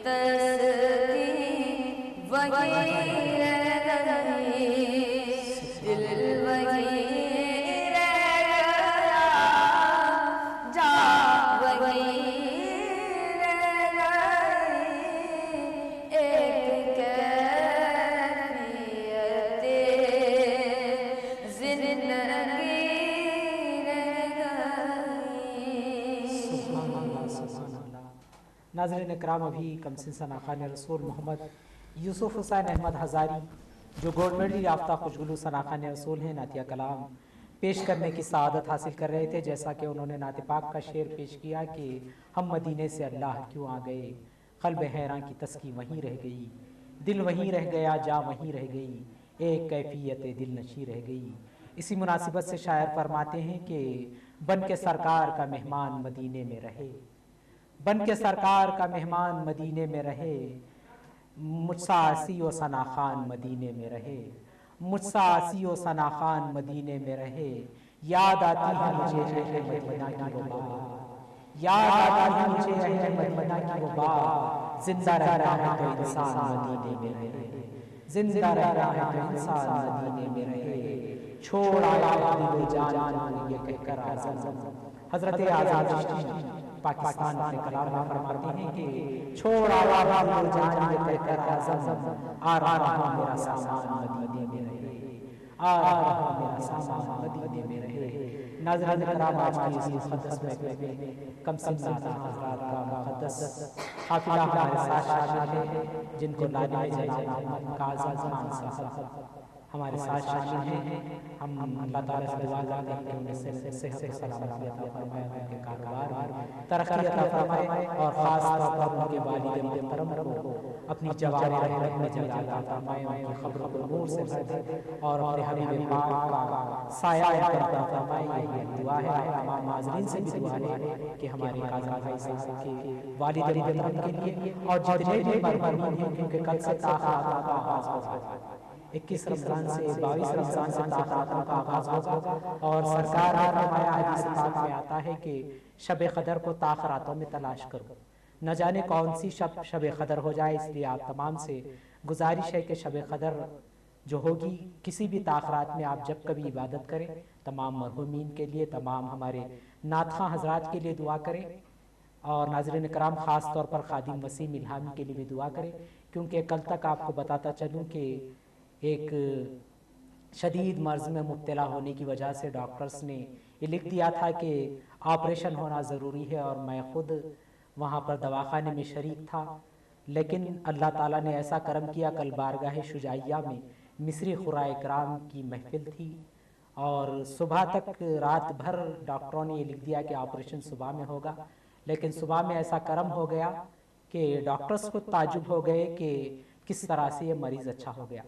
تسکی وہی رہ گئی، دل وہی رہ گیا، جا وہی رہ گئی، ایک کیفیت زندگی ناظرین اکرام، ابھی کمسن ثناخوان رسول محمد یوسف حسین احمد ہزاری جو گولڈ میڈل یافتہ خوشگلو ثناخوان رسول ہیں، نعتیہ کلام پیش کرنے کی سعادت حاصل کر رہے تھے، جیسا کہ انہوں نے نعت پاک کا شعر پیش کیا کہ ہم مدینے سے اللہ کیوں آ گئے، قلب حیراں کی تسکی وہیں رہ گئی، دل وہیں رہ گیا، جا وہیں رہ گئی، ایک کیفیت دل نشی رہ گئی۔ اسی مناسبت سے شاعر فرماتے ہیں کہ بن کے سرکار کا مہمان مدینے میں رہے، بن کے سرکار کا مہمان مدینے میں رہے، مجھ سا آسی و ثناخوان مدینے میں رہے، مجھ سا آسی و ثناخوان مدینے میں رہے، یاد آتی ہے مجھے اہل مدینہ کی وہ بات، یاد آتی ہے مجھے اہل مدینہ کی وہ بات، زندہ رہنا ہے تو انسان مدینے میں رہے، زندہ رہنا ہے تو انسان مدینے میں رہے، چھوڑ آیا دل و جان یہ کہہ کر اعظم۔ حضرت اعظم چشتی پاکستان کے کلام میں فرماتے ہیں کہ چھوڑ آیا دل و جان یہ کہہ کر اعظم، آ رہا میرا سامان مدینے میں رہے، آ رہا میرا سامان مدینے میں رہے۔ ناظرین کرام، آج کی اس مقدس محفل میں کمسن حضرات کا مقدس قافلہ ہمارے ساتھ شامل ہے، جن کو لانے میں جناب محمد کاظم خان صاحب ہمارے ساتھ شامل ہیں۔ ہم اللہ تعالیٰ سے دعا کرتے ہیں کہ انہیں صحت و سلامتی عطا فرمائے، ان کے کاروبار ترقی عطا فرمائے، اور خاص طور پر ان کے والد محترم کو اپنی جوار رحمت میں جگہ عطا فرمائے، ان کی قبر کو نور سے بھر اور اپنے حبیب پاک کا سایہ عطا فرمائے۔ یہ دعا ہے، تمام ناظرین سے بھی دعا ہے کہ ہمارے کاظم بھائی صاحب کے والد محترم کے لیے اور جتنے بھی مرحومین ہیں، کیونکہ کل سے تاخیرات کا آغاز ہوگا، 21 رمضان سے 22 رمضان سے تاخیراتوں کا آغاز ہوگا، اور سرکار نے فرمایا، حدیث پاک میں آتا ہے کہ شب قدر کو تاخیراتوں میں تلاش کرو، نہ جانے کون سی شب قدر ہو جائے، اس لیے آپ تمام سے گزارش ہے کہ شب قدر جو ہوگی کسی بھی تاخیرات میں آپ جب کبھی عبادت کریں، تمام مرحومین کے لیے، تمام ہمارے نعت خواں حضرات کے لیے دعا کریں، اور ناظرین کرام خاص طور پر خادم وسیم الہامی کے لیے بھی دعا کریں، کیونکہ کل تک آپ کو بتاتا چلوں کہ ایک شدید مرض میں مبتلا ہونے کی وجہ سے ڈاکٹرز نے یہ لکھ دیا تھا کہ آپریشن ہونا ضروری ہے، اور میں خود وہاں پر دواخانے میں شریک تھا، لیکن اللہ تعالیٰ نے ایسا کرم کیا، کل بارگاہ شجاعیہ میں مصری قراء کرام کی محفل تھی، اور صبح تک رات بھر ڈاکٹروں نے یہ لکھ دیا کہ آپریشن صبح میں ہوگا، لیکن صبح میں ایسا کرم ہو گیا کہ ڈاکٹرز کو تعجب ہو گئے کہ کس طرح سے یہ مریض اچھا ہو گیا۔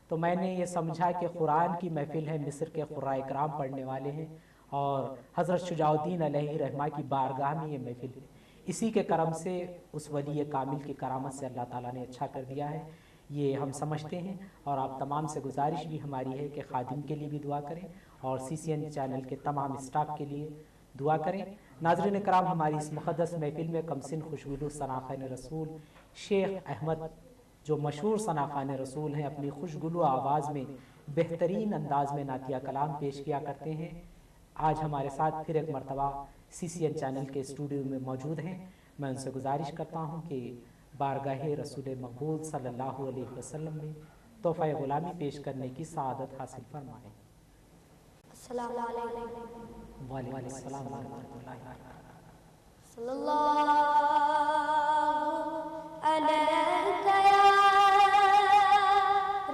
تو میں نے یہ سمجھا کہ قرآن کی محفل ہے، مصر کے قراء کرام پڑھنے والے ہیں، اور حضرت شجاع الدین علیہ رحمہ کی بارگاہ میں یہ محفل ہے، اسی کے کرم سے اس ولی کامل کی کرامت سے اللہ تعالیٰ نے اچھا کر دیا ہے، یہ ہم سمجھتے ہیں، اور آپ تمام سے گزارش بھی ہماری ہے کہ خادم کے لیے بھی دعا کریں، اور CCN چینل کے تمام اسٹاف کے لیے دعا کریں۔ ناظرین کرام، ہماری اس مقدس محفل میں کمسن خوشگلو ثناخوان رسول شیخ احمد جو مشہور ثناخوان رسول ہیں، اپنی خوشگلو آواز میں بہترین انداز میں نعتیہ کلام پیش کیا کرتے ہیں، آج ہمارے ساتھ پھر ایک مرتبہ CCN چینل کے اسٹوڈیو میں موجود ہیں۔ میں ان سے گزارش کرتا ہوں کہ بارگاہ رسول مقبول صلی اللہ علیہ وسلم میں تحفہ غلامی پیش کرنے کی سعادت حاصل فرمائیں۔ السلام علیکم وعلیکم السلام ورحمۃ اللہ وبرکاتہ۔ صلی اللہ علیہ یا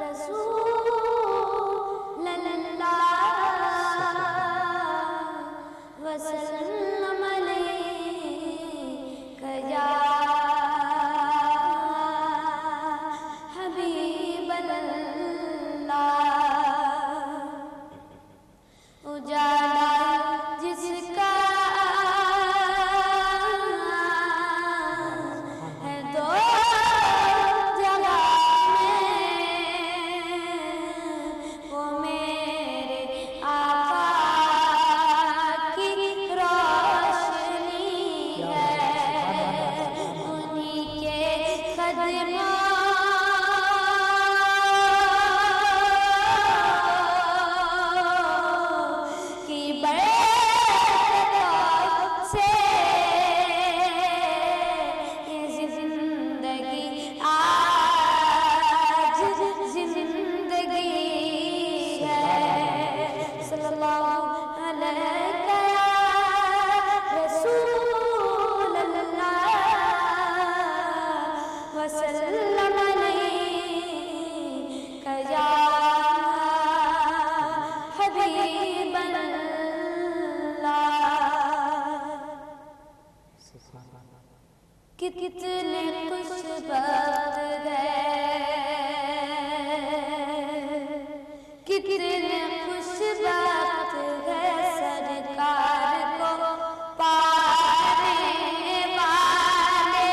رسول اللہ وسلم علیک یا حبیب اللہ، اجالا جس کا कितने खुश वक्त गए, कितने खुश वक्त गए सरकार को पाने वाले,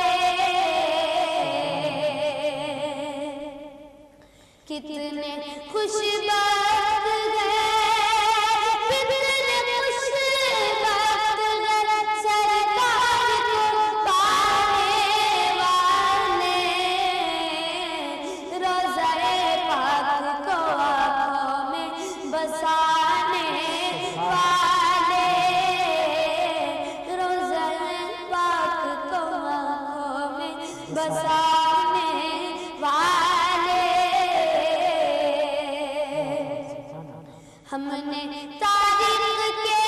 कितने खुश वक्त गए, कितने खुश वक्त गए सरकार को पाने वाले, रोज़ाए पाक को आँखों में बसाने वाले, रोज़ाए पाक को आँखों में बसाने वाले। हमने तारीख के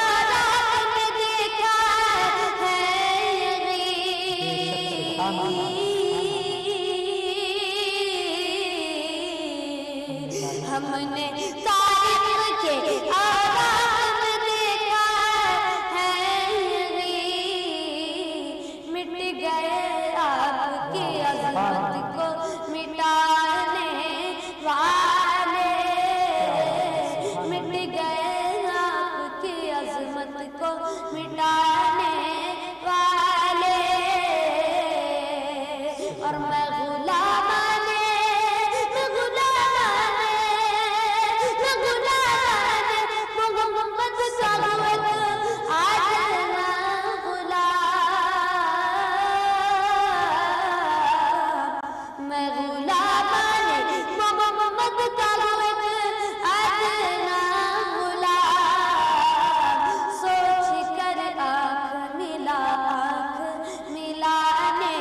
आराम में देखा है हमने तारीख के आराम में देखा है मिट गए आपकी अजमत को मिटाने वाले, मिट गए आपकी अजमत को मिटाने वाले। और मैं गुलामाने मोहम्मद साहब आज ना गुलाम, मैं गुलामाने मोहम्मद साहब आज ना गुलाम। सोच कर आँख मिलाने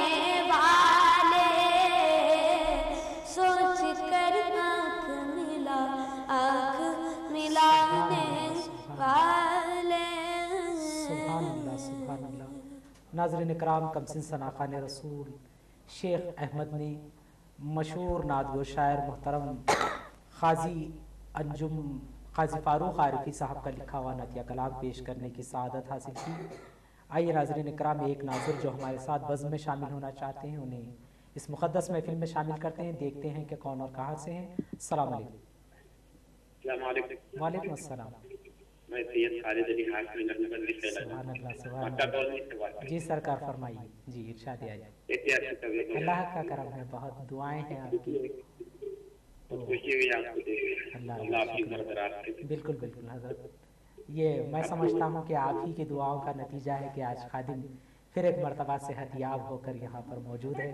वाले, सोच कर आँख मिलाने वाले। सुभान अल्लाह, सुभान अल्लाह। नाज़रीन इकराम, कमसिन सनाखान रसूल शेख अहमद ने मशहूर नादगो शायर मोहतरम क़ाज़ी फ़ारूक आरिफ़ी साहब का लिखा हुआ नतिया कलाम पेश करने की सआदत हासिल की। आइए नाज़रीन इकराम, एक नाज़ुर जो हमारे साथ बज़्म में शामिल होना चाहते हैं उन्हें इस मुक़द्दस महफ़िल में शामिल करते हैं। देखते हैं कि कौन और कहाँ से हैं। अस्सलाम वालेकुम। वालेकुम अस्सलाम। मैं सैयद खालिद अली हाशमी नक्शबंदी से सुभान अल्लाह, सुभान अल्लाह। जी सरकार फरमाइए। जी इरशाद आइए। अल्लाह का करम है, बहुत दुआएं हैं आपकी। खुशी हुई आपको देख अल्लाह आपकी बरकरार रखे। बिल्कुल बिल्कुल हज़रत, ये मैं समझता हूँ कि आप ही की दुआओं का नतीजा है कि आज खादिम फिर एक मरतबा सेहतयाब होकर यहाँ पर मौजूद है।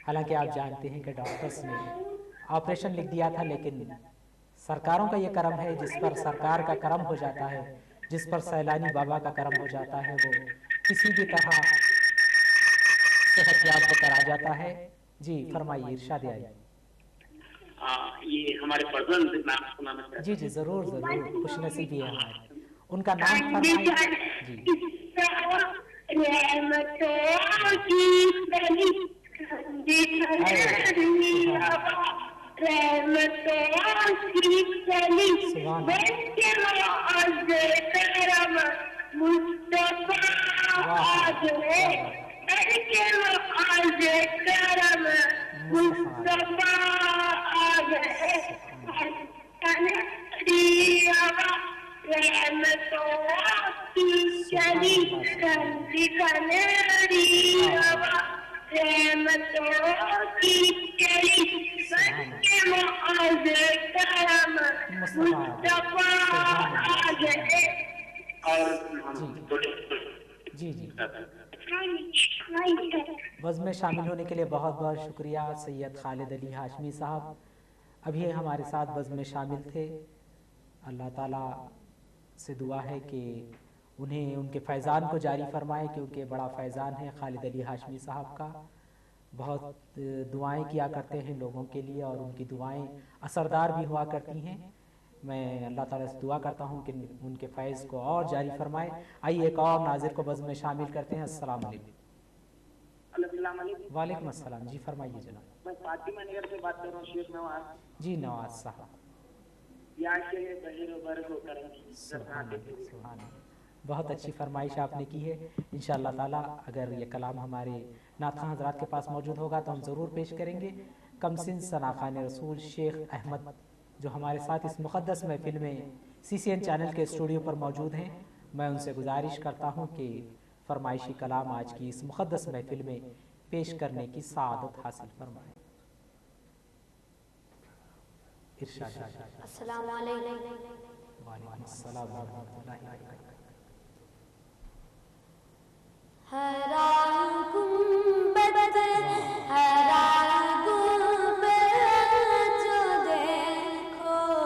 हालांकि आप जानते हैं कि डॉक्टर्स ने ऑपरेशन लिख दिया था, लेकिन सरकारों का ये करम है, जिस पर सरकार का करम हो जाता है, जिस पर सैलानी बाबा का करम हो जाता है, वो किसी भी तरह सेहतयाब होकर आ जाता है। जी फरमाइए, इरशाद आइए। ये हमारे पर्सनल नाम सुनाना चाहते हैं। जी जी जरूर जरूर, खुश नसीबी है हमारे। उनका नाम फरमाइए। जी और जी जी बज़्म में शामिल होने के लिए बहुत बहुत शुक्रिया सैयद खालिद अली हाशमी साहब, अभी हमारे साथ बज़्म में शामिल थे। अल्लाह ताला से दुआ है कि उन्हें उनके फैज़ान को जारी फरमाए, क्योंकि बड़ा फैज़ान है खालिद अली हाशमी साहब का। बहुत दुआएं किया करते हैं लोगों के लिए और उनकी दुआएं असरदार भी हुआ करती हैं। मैं अल्लाह ताला से दुआ करता हूं कि उनके फैज़ को और जारी फरमाए। आइए एक और नाज़िर को बज़्म में शामिल करते हैं। अस्सलाम वालेकुम। वालेकुम अस्सलाम, जी फरमाइए जनाब। मैं फातिमा नगर से बात कर रहा हूँ, शेख नवाज। जी नवाज साहब, बहुत अच्छी फरमाइश आपने की है। इंशाअल्लाह ताला अगर ये कलाम हमारे नाथा हज़रात के पास मौजूद होगा तो हम ज़रूर पेश करेंगे। कमसिन सनाखान रसूल शेख अहमद जो हमारे साथ इस मुक़द्दस महफिल में CCN चैनल के स्टूडियो पर मौजूद हैं, मैं उनसे गुजारिश करता हूँ कि फरमाइशी कलाम आज की इस मुक़द्दस महफिल में पेश करने की सआदत हासिल फरमाएं। अस्सलाम वालेकुम। वालेकुम अस्सलाम व रहमतुल्लाहि व बरकातहू। हरा गुंबद हरा गुंबद जो देखोगे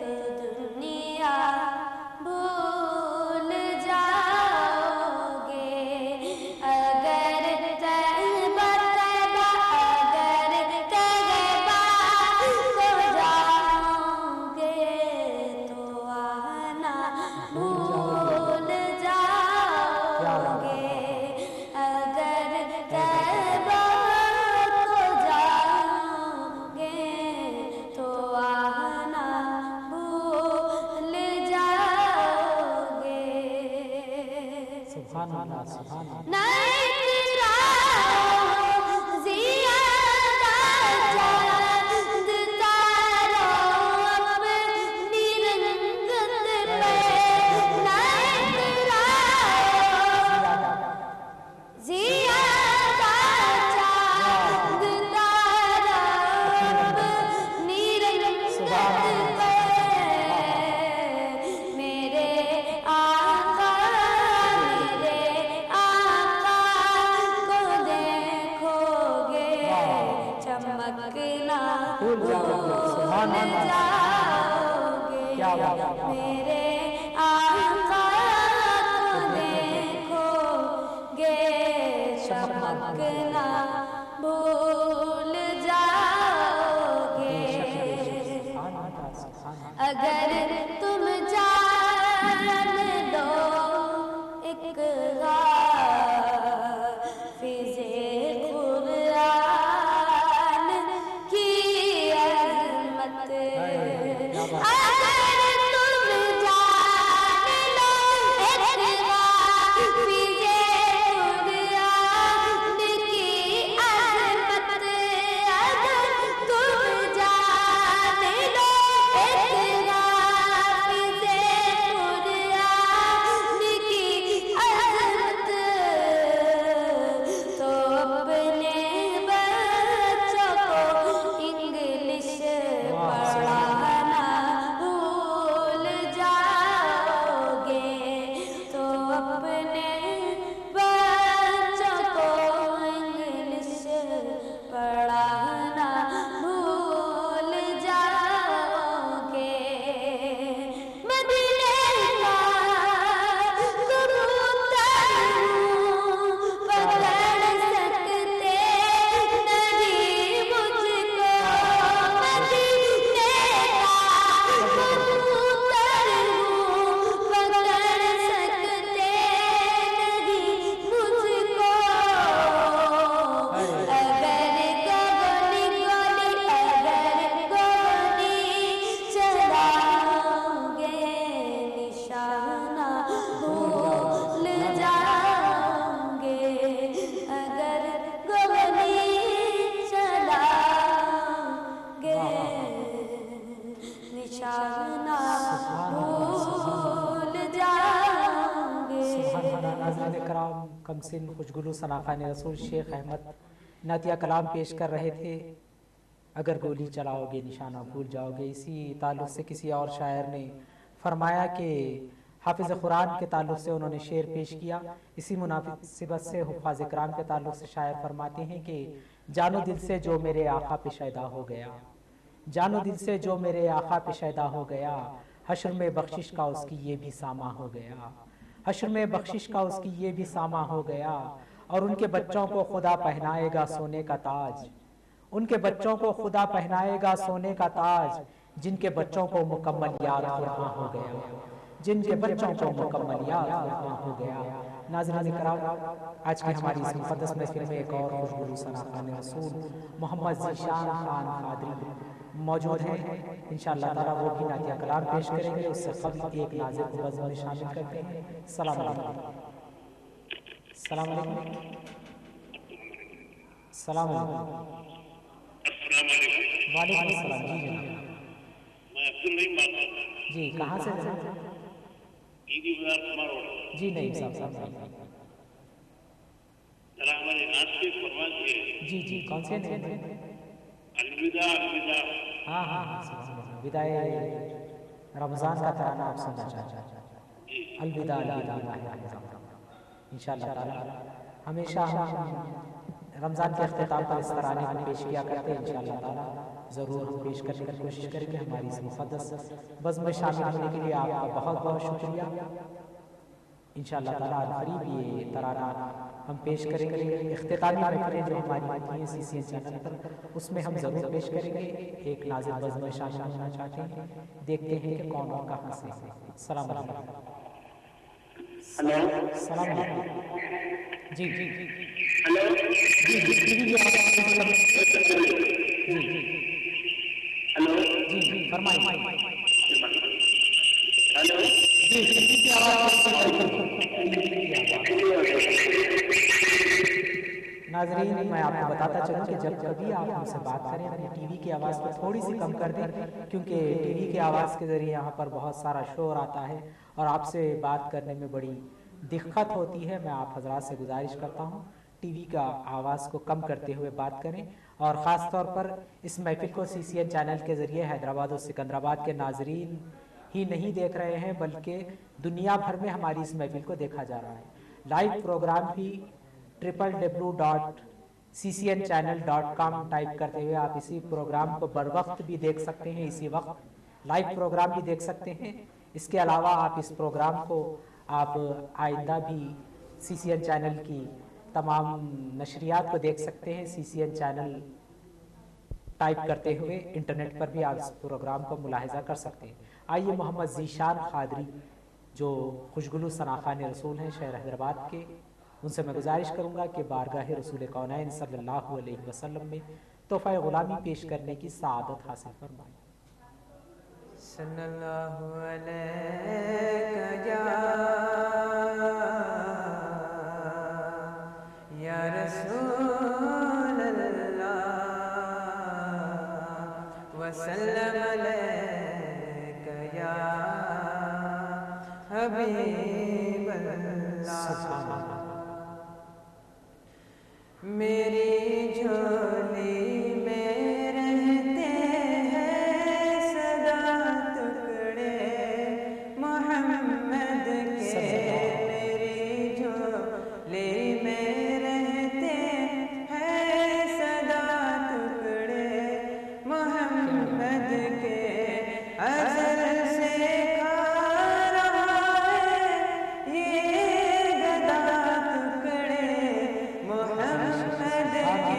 तो दुनिया भूल जाओगे। अगर तैबा तैबा अगर तैबा को जाओगे तो आना भूल जाओगे। अगर तैबा को जाओगे तो आना भूल जाओगे। सुभान अल्लाह, सुभान अल्लाह। मेरे आका को देखोगे चमकना भूल जाओगे। अगर तुम जान लो एक हाफिज़े कुरान की अज़मत, कमसिन खुशगुलू सनाखान रसूल शेख अहमद नातिया कलाम पेश कर रहे थे। अगर गोली चलाओगे निशाना भूल जाओगे। इसी ताल्लुक़ से किसी और शायर ने फरमाया कि حافظ قرآن کے تعلق سے انہوں نے شعر پیش کیا. اسی مناسبت سے حفاظ کرام کے تعلق سے شاعر فرماتے ہیں کہ جانو دل سے جو میرے آقا پہ شیدا ہو گیا، جانو دل سے جو میرے آقا پہ شیدا ہو گیا، حشر میں بخشش کا اس کی یہ بھی ساما ہو گیا، حشر میں بخشش کا اس کی یہ بھی ساما ہو گیا. اور ان کے بچوں کو خدا پہنائے گا سونے کا تاج، ان کے بچوں کو خدا پہنائے گا سونے کا تاج، جن کے بچوں کو مکمل یاد قرآن ہو گیا، جن کے بچوں کو مکمل یاد قرآن ہو گیا. ناظرین کرام، آج کی ہماری اس مقدس محفل میں ایک اور خوشگلو ثناخوان رسول محمد ذیشان خان قادری موجود ہیں. انشاءاللہ تعالیٰ وہ بھی نعتیہ کلام پیش کریں گے. اس سے قبل ایک ناظر کو بزم میں شامل کرتے ہیں. السلام علیکم. السلام علیکم. السلام علیکم. وعلیکم السلام. جی جناب. میں عبد الرحیم بات کر رہا ہوں. جی کہاں سے؟ جی نہیں صاحب. ہمارے ناز کے فرمان سے. جی جی کون سے؟ الوداع الوداع. ہاں ہاں وداع رمضان کا ترانہ آپ سننا چاہتے ہیں. الوداع الوداع. انشاءاللہ تعالی ہمیشہ ہم رمضان کے اختتام پر اس ترانے کو پیش کیا کرتے ہیں. انشاءاللہ تعالی ضرور ہم پیش کرنے کی کوشش کریں گے. ہماری اس مقدس بزم میں شامل ہونے کے لیے آپ کا بہت بہت شکریہ. انشاءاللہ تعالی قریب یہ ترانہ ہم پیش کریں گے. اختتامی محفلیں جو ہماری ہوتی ہیں CCN چینل پر، اس میں ہم ضرور پیش کریں گے. ایک ناظر بزم میں شامل ہونا چاہتے ہیں، دیکھتے ہیں کہ کون اور کہاں سے. السلام علیکم. السلام علیکم. جی جی جی جی جی جی فرمائیے. ناظرین میں آپ کو بتاتا چلوں کہ جب کبھی آپ ہم سے بات کریں اپنی ٹی وی کی آواز کو تھوڑی سی کم کر دیں، کیونکہ ٹی وی کی آواز کے ذریعے یہاں پر بہت سارا شور آتا ہے اور آپ سے بات کرنے میں بڑی دقت ہوتی ہے. میں آپ حضرات سے گزارش کرتا ہوں ٹی وی کا آواز کو کم کرتے ہوئے بات کریں. اور خاص طور پر اس محفل کو CCN چینل کے ذریعے حیدرآباد اور سکندرآباد کے ناظرین ہی نہیں دیکھ رہے ہیں، بلکہ دنیا بھر میں ہماری اس محفل کو دیکھا جا رہا ہے. لائیو پروگرام بھی www.ccnchannel.com ٹائپ کرتے ہوئے آپ اسی پروگرام کو بر وقت بھی دیکھ سکتے ہیں. اسی وقت لائیو پروگرام بھی دیکھ سکتے ہیں. اس کے علاوہ آپ اس پروگرام کو آپ آئندہ بھی CCN چینل کی تمام نشریات کو دیکھ سکتے ہیں. CCN چینل ٹائپ کرتے ہوئے انٹرنیٹ پر بھی آپ اس پروگرام کو ملاحظہ کر سکتے ہیں. آئیے محمد ذیشان قادری جو خوشگلو ثناخوان رسول ہیں شہر حیدرآباد کے، ان سے میں گزارش کروں گا کہ بارگاہ رسول کونین صلی اللہ علیہ وسلم میں تحفہ غلامی پیش کرنے کی سعادت حاصل فرمائیں. صلی اللہ علیہ یا رسول اللہ وسلم علیک یا حبیب اللہ. میری جھولی میں رہتے ہیں سدا ٹکڑے محمد کے. میری جھولی میں رہتے ہیں سدا ٹکڑے محمد کے. ازل سے کھا رہا ہے یہ گدا ٹکڑے محمد کے.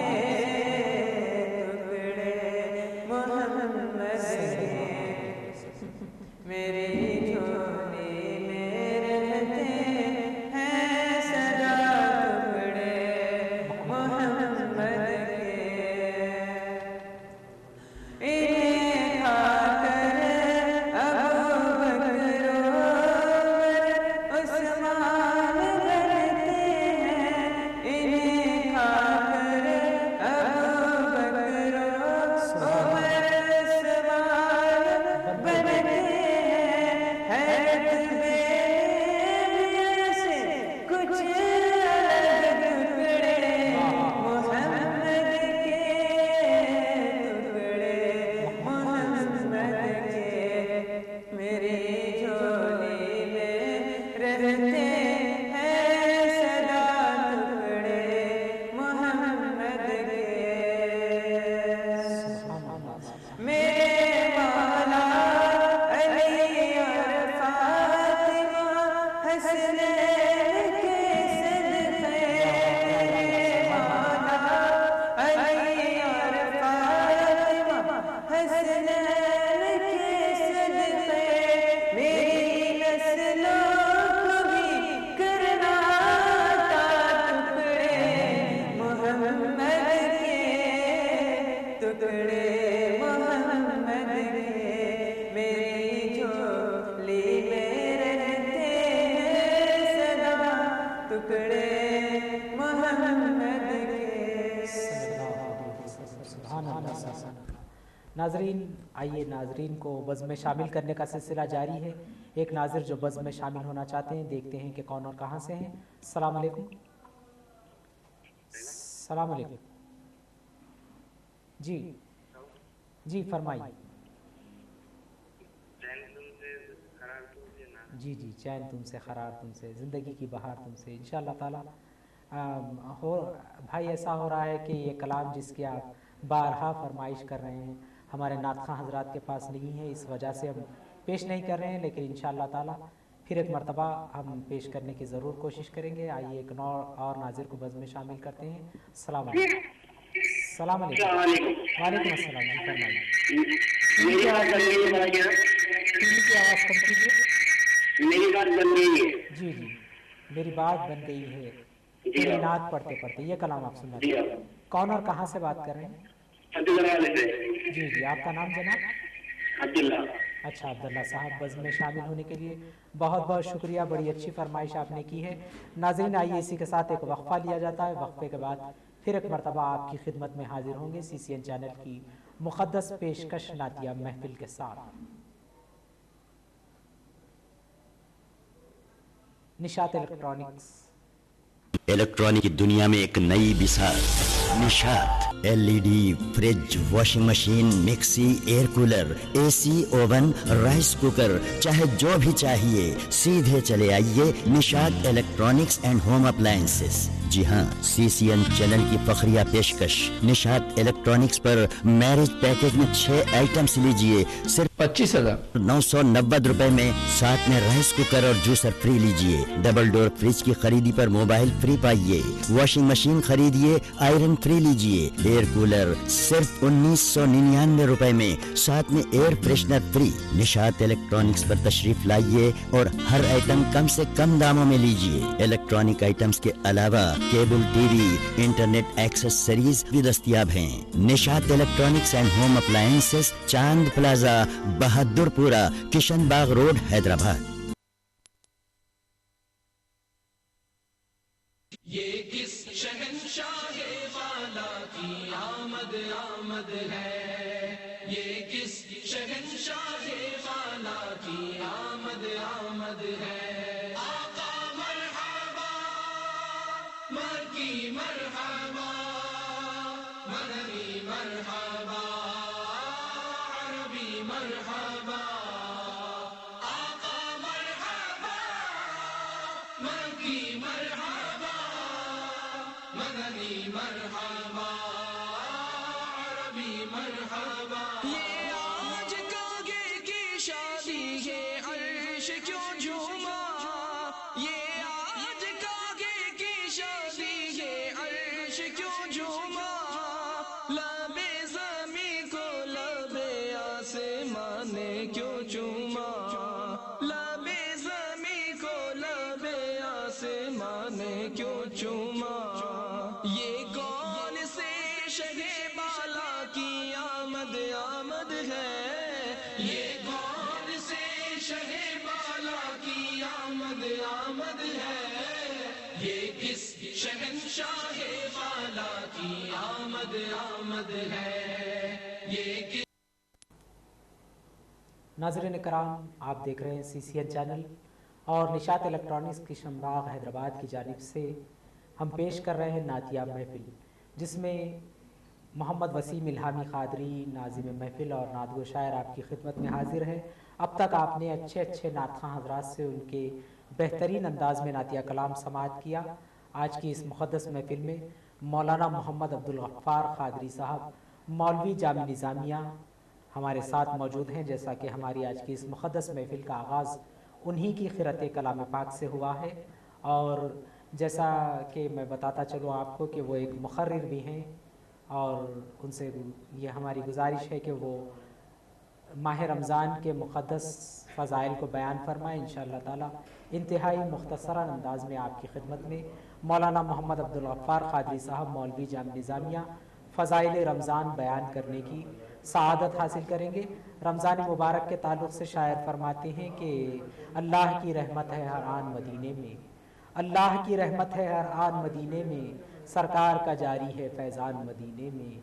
नाजरीन, आइए नाजरीन को बज़्म में शामिल करने का सिलसिला जारी है। एक नाजिर जो बज़्म में शामिल होना चाहते हैं, देखते हैं कि कौन और कहाँ से हैं। अस्सलाम वालेकुम। अस्सलाम वालेकुम। जी जी फरमाइए। जी जी, चैन तुमसे, क़रार तुमसे, ज़िंदगी की बहार तुमसे, इंशाअल्लाह ताला। हो भाई, ऐसा हो रहा है कि ये कलाम जिसकी आप बारहा फरमाइश कर रहे हैं हमारे नातख़वां हज़रात के पास नहीं है, इस वजह से हम पेश नहीं कर रहे हैं, लेकिन इंशाअल्लाह ताला फिर एक मरतबा हम पेश करने की ज़रूर कोशिश करेंगे। आइए एक और नाज़िर को बज़्म में शामिल करते हैं। अस्सलाम वालेकुम। अस्सलाम वालेकुम। वालेकुम अस्सलाम। जी फरमाइए। मेरी आवाज़ बन गई है? टीवी की आवाज़ कम कीजिए। मेरी बात बन गई है? जी जी, मेरी बात बन गई है। तेरी नात पढ़ते पढ़ते ये कलाम आप सुनना चाहिए। कौन और कहाँ से बात कर रहे हैं? जी जी, आपका नाम जनाब? अब्दुल्ला। अच्छा अब्दुल्ला साहब, बज़्म में शामिल होने के लिए बहुत बहुत शुक्रिया। बड़ी अच्छी फरमाइश आपने की है। नाज़रीन, आइए इसी के साथ एक वक्फ़ा लिया जाता है। वक्फ़े के बाद फिर एक मरतबा आपकी खिदमत में हाजिर होंगे CCN चैनल की मुक़द्दस पेशकश नातिया महफिल के साथ। निशात इलेक्ट्रॉनिक की दुनिया में एक नई बिसात, Nishat LED, fridge, washing machine, mixie, air cooler, AC, oven, rice cooker, चाहे जो भी चाहिए सीधे चले आइए Nishat electronics and home appliances. जी हाँ, CCN चैनल की फखरिया पेशकश निशात इलेक्ट्रॉनिक्स पर मैरिज पैकेज में 6 आइटम्स लीजिए सिर्फ 25,990 रुपए में। साथ में राइस कुकर और जूसर फ्री लीजिए। डबल डोर फ्रिज की खरीदी पर मोबाइल फ्री पाइए। वॉशिंग मशीन खरीदिए, आयरन फ्री लीजिए। एयर कूलर सिर्फ 1999 रुपए में, साथ में air freshener free. Nishat electronics पर तशरीफ लाइए और हर आइटम कम से कम दामों में लीजिए। इलेक्ट्रॉनिक आइटम्स के अलावा केबल टीवी, इंटरनेट एक्सेसरीज भी दस्तयाब हैं। Nishat electronics and home appliances, चांद प्लाजा, बहादुरपुरा, किशन बाग रोड, हैदराबाद। ये किस शहंशाहे वाला की आमद आमद है, ये किस शहंशाहे वाला की आमद आमद है। आका मरहबा, मरकी मरहबा, मदनी मरहबा, अरबी मरहबा। आका मरहबा, मरकी मरहबा, मदनी मरहबा, अरबी मरहबा। ये आज कागे की शादी है, अर्श क्यों झूमा। ये आज कागे की शादी है, अर्श क्यों झूमा। लबे ज़मी को लबे आसमां ने क्यों चूमा। लबे ज़मी को लबे आसमां ने क्यों चूमा। ये कौन से शहे बाला की आमद आमद है, ये कौन से शहे बाला की आमद आमद है। ये किस शहंशाहे वाला की आमद आमद है, ये किस। नाज़रीन कराम, आप देख रहे हैं CCN चैनल और निशात इलेक्ट्रॉनिक्स की शमबाग हैदराबाद की जानिब से हम पेश कर रहे हैं नातिया महफिल, जिसमें मोहम्मद वसीम इल्हामी क़ादरी नाज़िम महफिल और नादगो शायर आपकी खिदमत में हाजिर है। अब तक आपने अच्छे अच्छे नातख़वां हज़रात से उनके बेहतरीन अंदाज़ में नातिया कलाम समाअत किया। आज की इस मुक़द्दस महफिल में मौलाना मोहम्मद अब्दुल गफ़्फ़ार क़ादरी साहब, मौलवी जामी निज़ामिया हमारे साथ मौजूद हैं। जैसा कि हमारी आज की इस मुक़द्दस महफिल का आगाज़ उन्हीं की क़िरात कलाम पाक से हुआ है, और जैसा कि मैं बताता चलूँ आपको कि वो एक मुक़र्रिर भी हैं, और उनसे ये हमारी गुजारिश है कि वो माह रमज़ान के मुक़द्दस फ़ज़ाइल को बयान फरमाएँ। इंशाअल्लाह ताला इंतहाई मुख्तसरन अंदाज़ में आपकी खिदमत में मौलाना मोहम्मद अब्दुल गफ़्फ़ार क़ादरी साहब, मौलवी जामी निज़ामिया, फ़ज़ाइल रमज़ान बयान करने की सआदत हासिल करेंगे। रमज़ान मुबारक के ताल्लुक़ से शायर फरमाते हैं कि अल्लाह की रहमत है हर आन मदीने में, अल्लाह की रहमत है हर आन मदीने में, सरकार का जारी है फैज़ान मदीने में।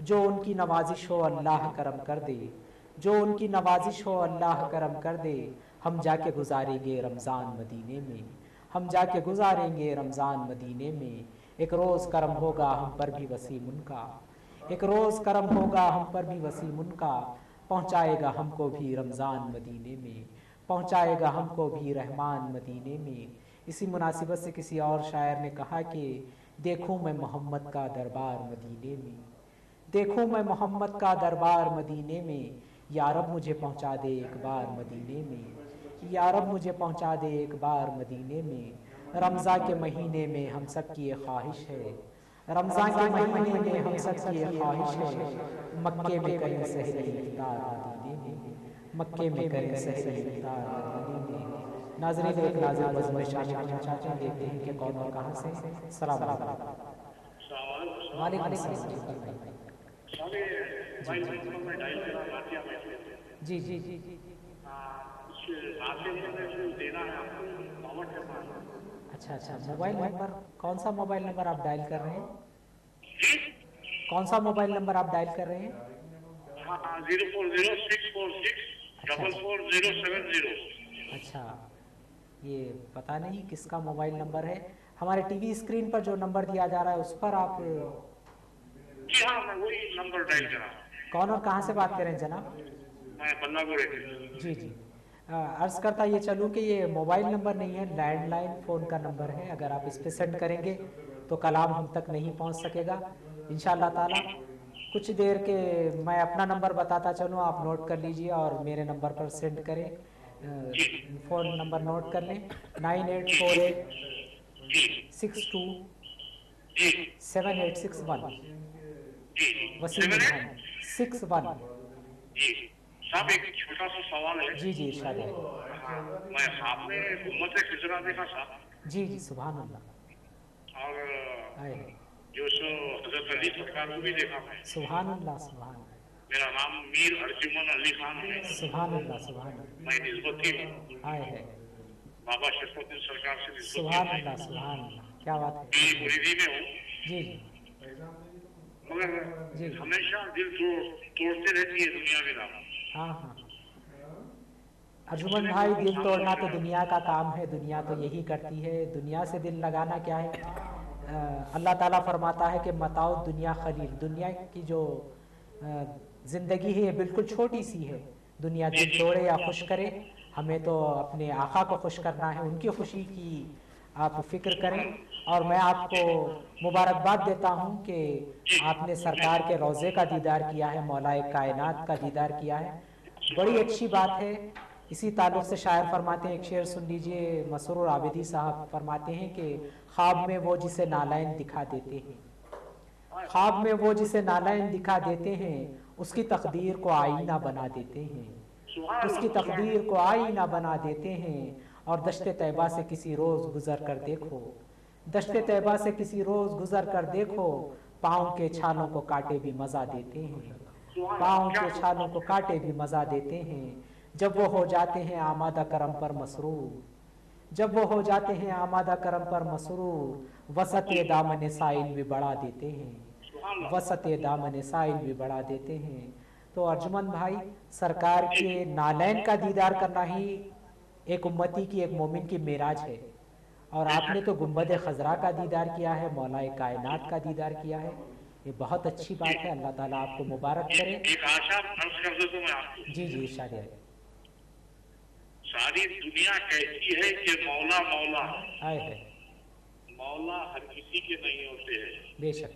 जो उनकी नवाजिश हो अल्लाह करम कर दे, जो उनकी नवाजिश हो अल्लाह करम कर दे। हम जाके गुजारेंगे रमज़ान मदीने में, हम जाके गुजारेंगे रमज़ान मदीने में। एक रोज़ करम होगा हम पर भी वसीम उनका, एक रोज़ करम होगा हम पर भी वसीम उनका। पहुँचाएगा हमको भी रमज़ान मदीने में, पहुँचाएगा हमको भी रहमान मदीने में। इसी मुनासिबत से किसी और शायर ने कहा कि देखूं मैं मोहम्मद का दरबार मदीने में, देखूं मैं मोहम्मद का दरबार मदीने में। या रब मुझे पहुँचा दे एक बार मदीने में, या रब मुझे पहुँचा दे एक बार मदीने में। रमज़ा के महीने में हम सब की ये ख्वाहिश है, रमज़ान के महीने में हम सब की ये ख्वाहिश है। मक्के में करें सहरी इफ्तार मदीने में, मक्के में करें सहरी इफ्तार मदीने में। नाज़रीन, एक नाज़िर बज़्म में शामिल होना चाहते हैं, देखते हैं कि कौन और कहाँ से। सलाम अलैकुम। वालेकुम सलाम। जी जी जी जी अच्छा अच्छा। मोबाइल नंबर कौन सा मोबाइल नंबर आप डायल कर रहे हैं? कौन सा मोबाइल नंबर आप डायल कर रहे हैं? 040646444070। अच्छा, ये पता नहीं किसका मोबाइल नंबर है। हमारे टीवी स्क्रीन पर जो नंबर दिया जा रहा है उस पर आप जी हाँ, मैं वही नंबर डायल करा। कौन और कहाँ से बात करें जनाब? मैं बल्लागोड़े। जी जी। अर्ज करता ये चलूँ कि ये मोबाइल नंबर नहीं है, लैंडलाइन फ़ोन का नंबर है। अगर आप इस पे सेंड करेंगे तो कलाम हम तक नहीं पहुंच सकेगा इंशाअल्लाह ताला। कुछ देर के मैं अपना नंबर बताता चलूँ, आप नोट कर लीजिए और मेरे नंबर पर सेंड करें। फ़ोन नंबर नोट कर लें 9848627861 वसीम खान 61। साहब एक छोटा सा सवाल है। जी जी इरशाद है। मैं ख्वाब में उम्मत खिजरा देखा साहब। जी जी सुभान अल्लाह। और जो सो हजरत अली सरकार को भी देखा मैं। सुभान अल्लाह सुभान। मेरा नाम मीर अर्जुमन अली खान है। सुभान अल्लाह सुभान। मैं निस्बती हूँ। आए है बाबा शरफुद्दीन सरकार से निस्बती। सुभान अल्लाह सुभान अल्लाह, क्या बात है। मैं मुरीदी में हूँ। जी जी। मगर हमेशा दिल तोड़ते रहती है दुनिया में नाम। हाँ हाँ अर्जुमन भाई, दिल तोड़ना तो दुनिया का काम है, दुनिया तो यही करती है। दुनिया से दिल लगाना क्या है? अल्लाह ताला फरमाता है कि मताओ दुनिया खलील, दुनिया की जो ज़िंदगी है ये बिल्कुल छोटी सी है। दुनिया दिल तोड़े या खुश करे, हमें तो अपने आका को खुश करना है, उनकी खुशी की आप फिक्र करें। और मैं आपको मुबारकबाद देता हूँ कि आपने सरकार के रोज़े का दीदार किया है, मौलाए कायनात का दीदार किया है, बड़ी अच्छी बात है। इसी ताल्लुक़ से शायर फरमाते हैं, एक शेर सुन लीजिए। मसरूर आबिदी साहब फरमाते हैं कि ख्वाब में वो जिसे नालायन दिखा देते हैं, ख्वाब में वो जिसे नालायन दिखा देते हैं, उसकी तकदीर को आईना बना देते हैं, उसकी तकदीर को आईना बना देते हैं। और दश्ते तैबा से किसी रोज़ गुज़र कर देखो, दश्ते तैबा से किसी रोज़ गुज़र कर देखो, पाँव के छालों को काटे भी मज़ा देते हैं, पाँव के छालों को काटे भी मज़ा देते हैं। जब वो हो जाते हैं आमादा करम पर मसरूर, जब वो हो जाते हैं आमादा करम पर मसरूर, वसत दामन साइल भी बढ़ा देते हैं, वसत दामन साइल भी बढ़ा देते हैं। तो अर्जुमन भाई, सरकार के नालैन का दीदार करना ही एक उम्मती की, एक मोमिन की मेराज है। और आपने तो गुंबद खजरा का दीदार किया है, मौलाए कायनात का दीदार किया है, ये बहुत अच्छी बात है। अल्लाह ताला आपको मुबारक करे। एक आशा अर्ज कर दूं मैं आपको। जी जी शायद सारी दुनिया कहती है कि मौला मौला आए है, मौला हर किसी के नहीं होते हैं। बेशक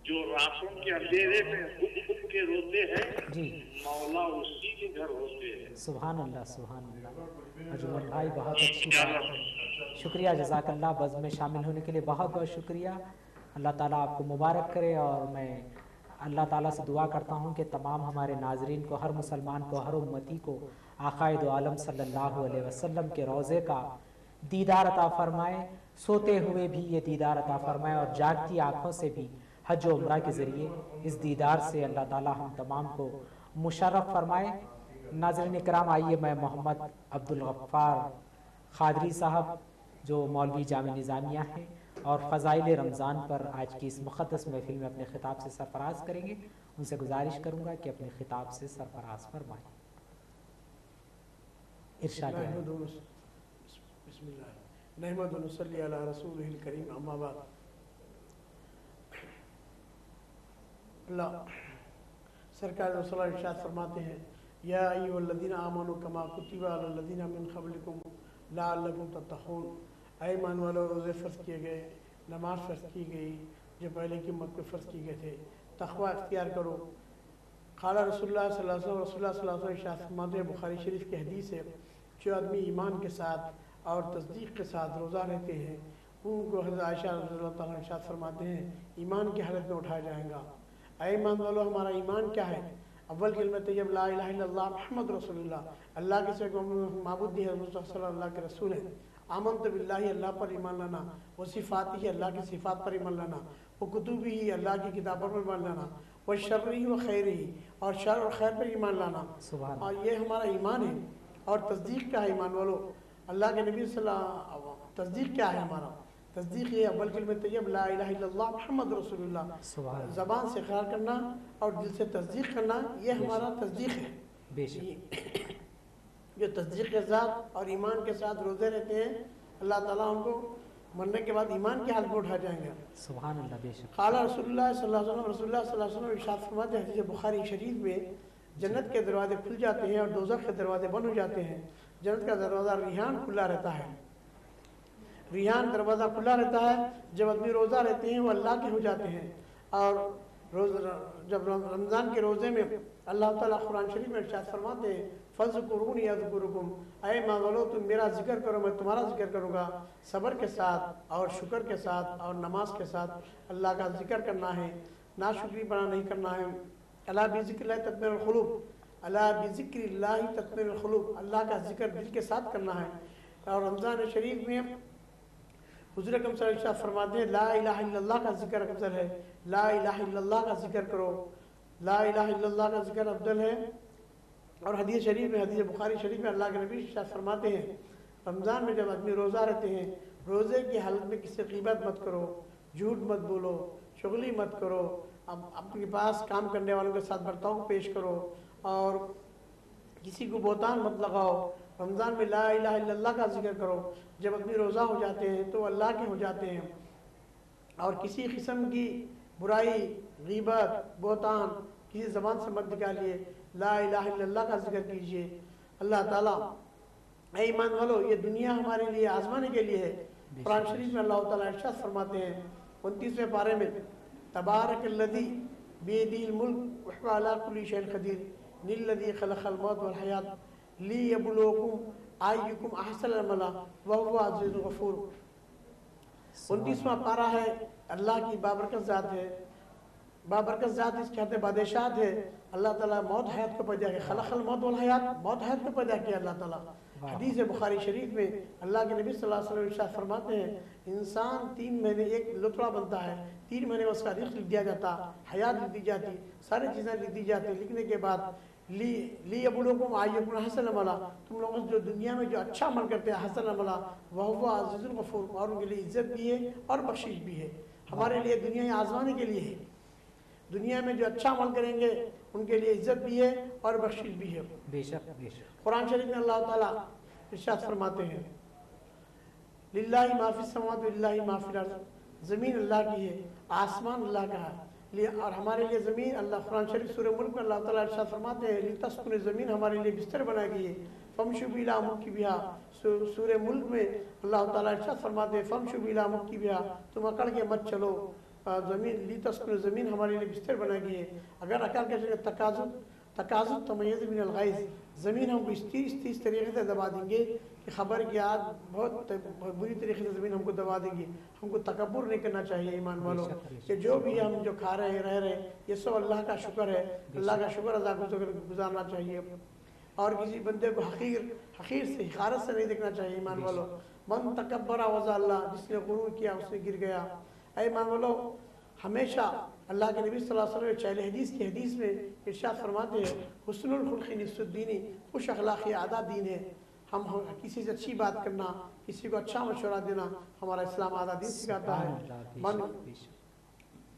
जो रातों के अंधेरे में हुक हुक के रोते हैं, जी मौला उसी के घर होते हैं। सुभान अल्लाह सुभान अल्लाह। अर्जुमन भाई बहुत अच्छी बात है, शुक्रिया, जज़ाकल्लाह। बज़्म में शामिल होने के लिए बहुत बहुत शुक्रिया। अल्लाह ताला आपको मुबारक करे। और मैं अल्लाह ताला से दुआ करता हूँ कि तमाम हमारे नाजरीन को, हर मुसलमान को, हर उम्मती को आक़ाए दो आलम सल्लल्लाहु अलैहि वसल्लम के रोज़े का दीदार अता फ़रमाए, सोते हुए भी ये दीदार अता फ़रमाए और जागती आँखों से भी हज व उम्रा के ज़रिए इस दीदार से अल्लाह ताला हम तमाम को मुशर्रफ फ़रमाए। नाज़रीन इकराम, आइए मैं मोहम्मद अब्दुल गफ़्फ़ार क़ादरी साहब जो मौलवी जामे निज़ामिया हैं, اور فضائل رمضان پر آج کی اس مقدس محفل میں اپنے خطاب سے سرفراز کریں گے. ان سے گزارش کروں گا کہ اپنے خطاب سے سرفراز فرمائیں. ارشاد ہے. بسم اللہ نحمد و نصلی علی رسولہ الکریم اما بعد. اللہ سرکار رسول اللہ ارشاد فرماتے ہیں یا ایھا الذین آمنوا کما کتب علی الذین من قبلکم لعلکم تتقون. اے ایمان والو روزے فرض کیے گئے, نماز فرض کی گئی جو پہلے کی امت کو فرض کی گئے تھے, تقوی اختیار کرو. قال رسول اللہ صلی اللہ علیہ وسلم, رسول اللہ صلی اللہ علیہ وسلم ارشاد فرماتے ہیں, بخاری شریف کی حدیث ہے, جو آدمی ایمان کے ساتھ اور تصدیق کے ساتھ روزہ رہتے ہیں ان کو حضرت عائشہ رضی اللہ تعالیٰ ارشاد فرماتے ہیں ایمان کی حالت میں اٹھایا جائے گا. اے ایمان والو ہمارا ایمان کیا ہے؟ اول کلمہ طیب لا الہ الا اللہ محمد رسول اللہ, اللہ کے سوا معبود نہیں ہے, مصطفیٰ صلی اللہ کے رسول ہیں. آمنت باللہ, اللہ پر ایمان لانا, وہ صفاتی, اللہ کی صفات پر ایمان لانا, وہ کتبی, اللہ کی کتابوں پر ایمان لانا, وہ شرعی و خیری, اور شر اور خیر پر ایمان لانا. اور یہ ہمارا ایمان ہے. اور تصدیق کیا ہے ایمان والو؟ اللہ کے نبی صلی اللہ, تصدیق کیا ہے ہمارا؟ تصدیق یہ اول کلمہ طیب لا الہ الا اللہ محمد رسول اللہ, زبان سے اقرار کرنا اور دل سے تصدیق کرنا, یہ ہمارا تصدیق ہے. بے شک جو تصدیق کے ساتھ اور ایمان کے ساتھ روزے رہتے ہیں اللہ تعالیٰ ان کو مرنے کے بعد ایمان کی حالت میں اٹھا جائیں گے. سبحان اللہ. بے شک. قال رسول اللہ صلی اللہ علیہ وسلم, رسول اللہ صلی اللہ علیہ وسلم ارشاد فرماتے ہیں حدیث بخاری شریف میں, جنت کے دروازے کھل جاتے ہیں اور دوزخ کے دروازے بند ہو جاتے ہیں. جنت کا دروازہ ریحان کھلا رہتا ہے, ریحان دروازہ کھلا رہتا ہے. جب آدمی روزہ رہتے ہیں وہ اللہ کے ہو جاتے ہیں. اور جب رمضان کے روزے میں اللہ تعالیٰ قرآن شریف میں ارشاد فرماتے ہیں فَاذْكُرُونِي أَذْكُرُكُمْ, اے ایمان والو تم میرا ذکر کرو میں تمہارا ذکر کروں گا. صبر کے ساتھ اور شکر کے ساتھ اور نماز کے ساتھ اللہ کا ذکر کرنا ہے, ناشکری بنا نہیں کرنا ہے. الا بذکر اللہ تطمئن القلوب, الا بذکر اللہ تطمئن القلوب, اللہ کا ذکر دل کے ساتھ کرنا ہے. اور رمضان شریف میں حضور اکرم صلی اللہ علیہ وسلم فرماتے ہیں لا الہ الا اللہ کا ذکر افضل ہے, لا الہ الا اللہ کا ذکر کرو, لا الہ الا اللہ کا ذکر افضل ہے. اور حدیث شریف میں, حدیث بخاری شریف میں اللہ کے نبی ارشاد فرماتے ہیں رمضان میں جب آدمی روزہ رہتے ہیں, روزے کی حالت میں کسی غیبت مت کرو, جھوٹ مت بولو, چغلی مت کرو, اپنے پاس کام کرنے والوں کے ساتھ برتاؤ پیش کرو, اور کسی کو بہتان مت لگاؤ. رمضان میں لا الہ الا اللہ کا ذکر کرو. جب آدمی روزہ ہو جاتے ہیں تو اللہ کے ہو جاتے ہیں. اور کسی قسم کی برائی, غیبت, بہتان کسی زبان سے مت نکالیے. لا الہ الا اللہ کا ذکر کیجئے. اللہ تعالیٰ, اے ایمان والو یہ دنیا ہمارے لیے آزمانے کے لیے ہے. قرآن شریف میں اللہ تعالیٰ ارشاد فرماتے ہیں 29ویں پارے میں تبارک الذی بیدہ الملک وہو علی کل شیء قدیر للذی خلق الموت والحیات لیبلوکم ایکم احسن عملا وہو عزیز غفور. 29واں پارہ ہے, اللہ کی بابرکت ذات ہے, بابرکت ذات اس کے ہاتھ بادشاہت ہے. اللہ تعالیٰ موت حیات کو پیدا کیا, خلق الموت والحیات, موت حیات کو پیدا کیا اللہ تعالیٰ. حدیث بخاری شریف میں اللہ کے نبی صلی اللہ علیہ وسلم ارشاد فرماتے ہیں انسان 3 مہینے ایک لطفہ بنتا ہے, 3 مہینے اس کا رزق لکھ دیا جاتا, حیات لکھ دی جاتی, ساری چیزیں لکھ دی جاتی. لکھنے کے بعد لیبلوکم ایکم احسن عملا, تم لوگوں جو دنیا میں جو اچھا عمل کرتے ہیں حسن عملا وہو عزیز الغفور, اور ان کے لیے عزت بھی ہے اور بخشش بھی ہے. ہمارے لیے دنیا آزمانے کے لیے ہے. دنیا میں جو اچھا عمل کریں گے ان کے لیے عزت بھی ہے اور بخشش بھی ہے. بے شک بے شک. قرآن شریف میں اللہ تعالیٰ ارشاد فرماتے ہیں للہ ما فی السماوات وللہ ما فی الارض, زمین اللہ کی ہے, آسمان اللہ کا ہے, اور ہمارے لیے زمین اللہ. قرآن شریف سورہ ملک میں اللہ تعالیٰ ارشاد فرماتے ہیں لتسکن, زمین ہمارے لیے بستر بنائی گئی ہے. فامشوا فی مناکبہا, سورہ ملک میں اللہ تعالیٰ ارشاد فرماتے ہیں فامشوا فی مناکبہا, تم اکڑ کے مت چلو. زمین لتسکن, زمین ہمارے لیے بستر بنائی گئی ہے. اگر اکڑ کے چلے تکاذب تمیز من الغیظ, زمین ہم کو اس طریقے سے دبا دیں گے کہ خبر کی آگ بہت بری طریقے سے زمین ہم کو دبا دیں گی. ہم کو تکبر نہیں کرنا چاہیے ایمان والوں, کہ جو بھی ہم جو کھا رہے ہیں رہ رہے ہیں یہ سب اللہ کا شکر ہے, اللہ کا شکر ادا گزارنا چاہیے. اور کسی بندے کو حقیر سے حقارت سے نہیں دیکھنا چاہیے ایمان والوں. من تکبر وضع اللہ, جس نے غرور کیا اس نے گر گیا. اے ایمان والوں, ہمیشہ اللہ کے نبی صلی اللہ علیہ وسلم چہل حدیث کی حدیث میں ارشاد فرماتے ہیں حسن الخلق نصف الدین, خوش اخلاقی آدھا دین ہے. हम किसी से अच्छी बात करना, किसी को अच्छा मशवरा देना हमारा इस्लाम आधा दिन सिखाता है। मन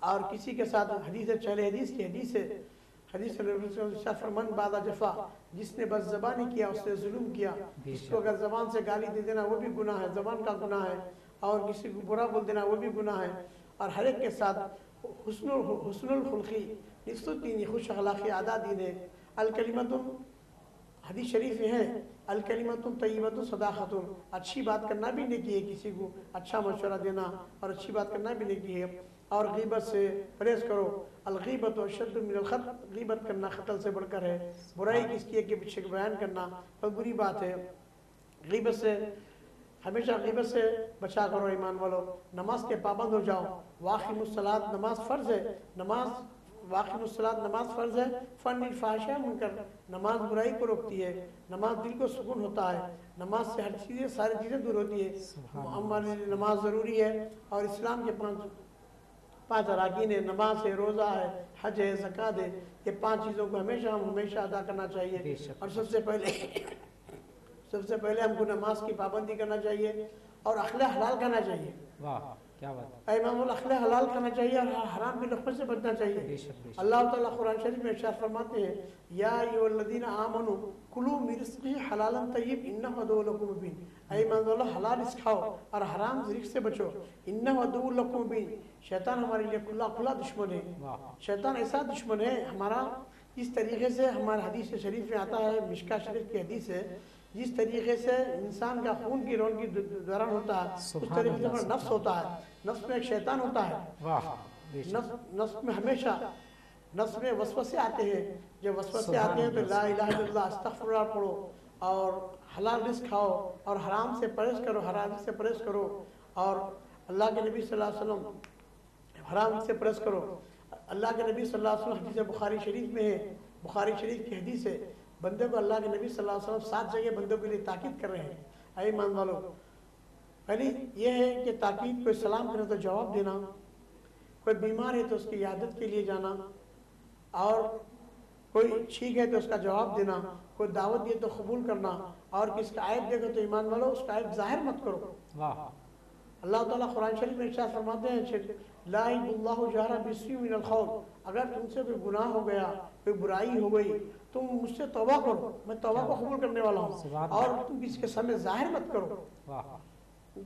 और किसी के साथ हदीस चले हदीस मन बादा जफा, जिसने बस ज़बानी किया उसने जुल्म किया। जिसको अगर ज़बान से गाली दे देना वो भी गुनाह है, ज़बान का गुनाह है, और किसी को बुरा बोल देना वो भी गुनाह है। और हर एक के साथ हुस्नुल खुल्की निस्सुद्दीन, खुश अखलाक़ी आदा दीन है। अल कलिमतुन, हदीस शरीफ में है, अल कलिमतुन तय्यबतुन सदाक़तुन, अच्छी बात करना भी नेकी है, किसी को अच्छा मशवरा देना और अच्छी बात करना भी नेकी है। और गीबत से परहेज़ करो, अल गीबत अशद्दु मिनल क़त्ल, गीबत करना क़त्ल से बढ़कर है। बुराई किसकी है कि पीछे बयान करना बहुत बुरी बात है। गीबत से हमेशा गीबत से बचा करो ईमान वालों। नमाज के पाबंद हो जाओ। वाक़िमुस्सलात, नमाज फ़र्ज़ है, नमाज वाक़िमुस्सलात नमाज फ़र्ज़ है। फ़निल फ़ाहिशा मुनकर, नमाज बुराई को रोकती है, नमाज दिल को सुकून होता है, नमाज से हर चीज़ें सारी चीज़ें दूर होती है। हमारे लिए नमाज ज़रूरी है। और इस्लाम के पाँच अरकान है, नमाज है, रोज़ा है, हज है, ज़कात है। ये 5 चीज़ों को हमेशा अदा करना चाहिए। और सबसे पहले हमको नमाज की पाबंदी करना चाहिए और अखले हलाल खाना चाहिए। वाह क्या बात है। इमामुल अखले हलाल खाना चाहिए और हराम के लुक़्मे से बचना चाहिए। अल्लाह ताला कुरान शरीफ में इरशाद फरमाते हैं, या अय्युहल्लज़ीना आमनू कुलू मिन रिज़्क़ि हलालन तय्यब इन्नहु अदुव्वुन लकुम मुबीन, ऐ ईमान वालों हलाल रिज़्क़ खाओ और हराम रिज़्क़ से बचो। इन्नहु अदुव्वुन लकुम मुबीन, शैतान हमारे लिए खुला दुश्मन है। शैतान ऐसा दुश्मन है हमारा, इस तरीके से हमारे हदीस शरीफ में आता है, मिशका शरीफ की हदीस है, जिस तरीके से इंसान का खून की रौन की दौरान होता है उस तरीके से हमारा नफ्स होता है। नफ्स में एक शैतान होता है। नफ्स में हमेशा नफ्स में वसवसे आते हैं। जब वसवसे आते हैं तो ला इलाहा इल्लल्लाह अस्तगफिरुल्लाह पढ़ो और हलाल रिज़्क़ खाओ और हराम से परहेज़ करो, हराम से परहेज़ करो। और अल्लाह के नबी सल्लल्लाहु अलैहि वसल्लम हराम से परहेज़ करो। अल्लाह के नबी सल्लल्लाहु अलैहि वसल्लम हदीस बुखारी शरीफ में है, बुखारी शरीफ की हदीस है, बंदे को अल्लाह के नबी सल्लल्लाहु अलैहि वसल्लम 7 जगह बंदों के लिए ताकीद कर रहे हैं। ऐ ईमान वालों, पहली ये है कि ताकीद, कोई सलाम करे तो जवाब देना, कोई बीमार है तो उसकी इयादत के लिए जाना, और कोई ठीक है तो उसका जवाब देना, कोई दावत दिए तो कबूल करना, और किसका आयब देखो तो ईमान वालों उसका आयब जाहिर मत करो। अल्लाह ताला कुरान शरीफ में इरशाद फरमाते हैं, ला युहिब्बुल्लाहु जहरा बिस्सुइ मिनल क़ौल, अगर तुमसे कोई गुनाह हो गया, कोई बुराई हो गई, तुम मुझसे तौबा करो, मैं तौबा को कबूल करने वाला हूँ, और तुम किसी के सामने जाहिर मत करो।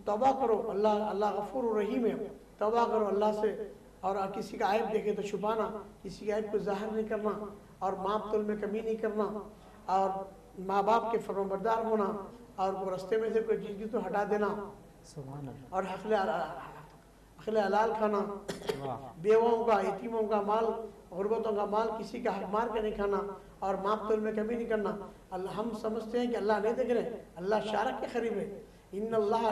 तौबा करो, अल्लाह गफूर रहीम है। तौबा करो अल्लाह से, और किसी का आयब देखे तो छुपाना, किसी के आयब को जाहिर नहीं करना, और माप तोल में कमी नहीं करना, और माँ बाप के फरमाबरदार होना, और रास्ते में से कोई चीज़ तो हटा देना, और अखले हलाल खाना, बेवाओं का, यतीमों का माल, गुरबतों का माल किसी का हक मार के नहीं खाना, और माप तोल में कमी नहीं करना। हम समझते हैं कि अल्लाह नहीं देख रहे, अल्लाह शारक के करीब है। इन्नल्लाह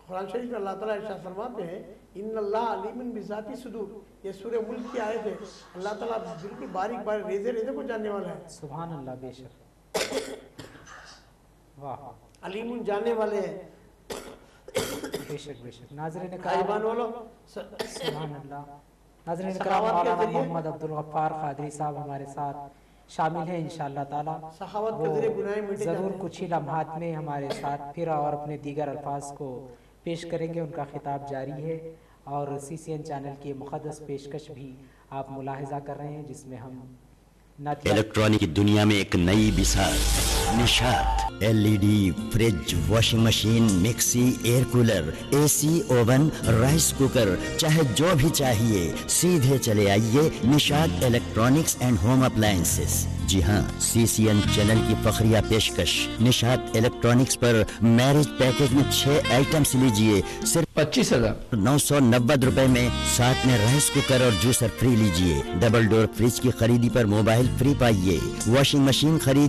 कुरान शरीफ में अल्लाह ताला इरशाद फरमाते हैं, इन्नल्लाह अलीमुन बिज़ाति सुदूर, ये सूरह मुल्क की आयत है। अल्लाह ताला बिल्कुल बारीक बारीक रेज़े को जानने वाला है। सुभान अल्लाह, बेशक, वाह, अलीमुन जानने वाले हैं, बेशक। नाज़रीन कराम वालों, सुभान अल्लाह। नाज़रीन कराम, मौलाना मोहम्मद अब्दुल गफ्फार क़ादरी साहब हमारे साथ शामिल हैं इंशाअल्लाह ताला। वो ज़रूर कुछ ही लम्हात में हमारे साथ फिर और अपने दीगर अल्फाज को पेश करेंगे। उनका खिताब जारी है और CCN चैनल की मुक़द्दस पेशकश भी आप मुलाहिज़ा कर रहे हैं, जिसमें हम इलेक्ट्रॉनिक की दुनिया में एक नई बिसात, Nishat LED fridge, washing machine, mixie, air cooler, AC, oven, rice cooker, चाहे जो भी चाहिए सीधे चले आइए Nishat electronics and home appliances. जी हाँ, CCN चैनल की फखरिया पेशकश निशात इलेक्ट्रॉनिक्स पर मैरिज पैकेज में 6 आइटम्स लीजिए सिर्फ 25,990 रुपए में, साथ में राइस कुकर और जूसर फ्री लीजिए। डबल डोर फ्रिज की खरीदी पर मोबाइल फ्री पाइए। वॉशिंग मशीन खरीद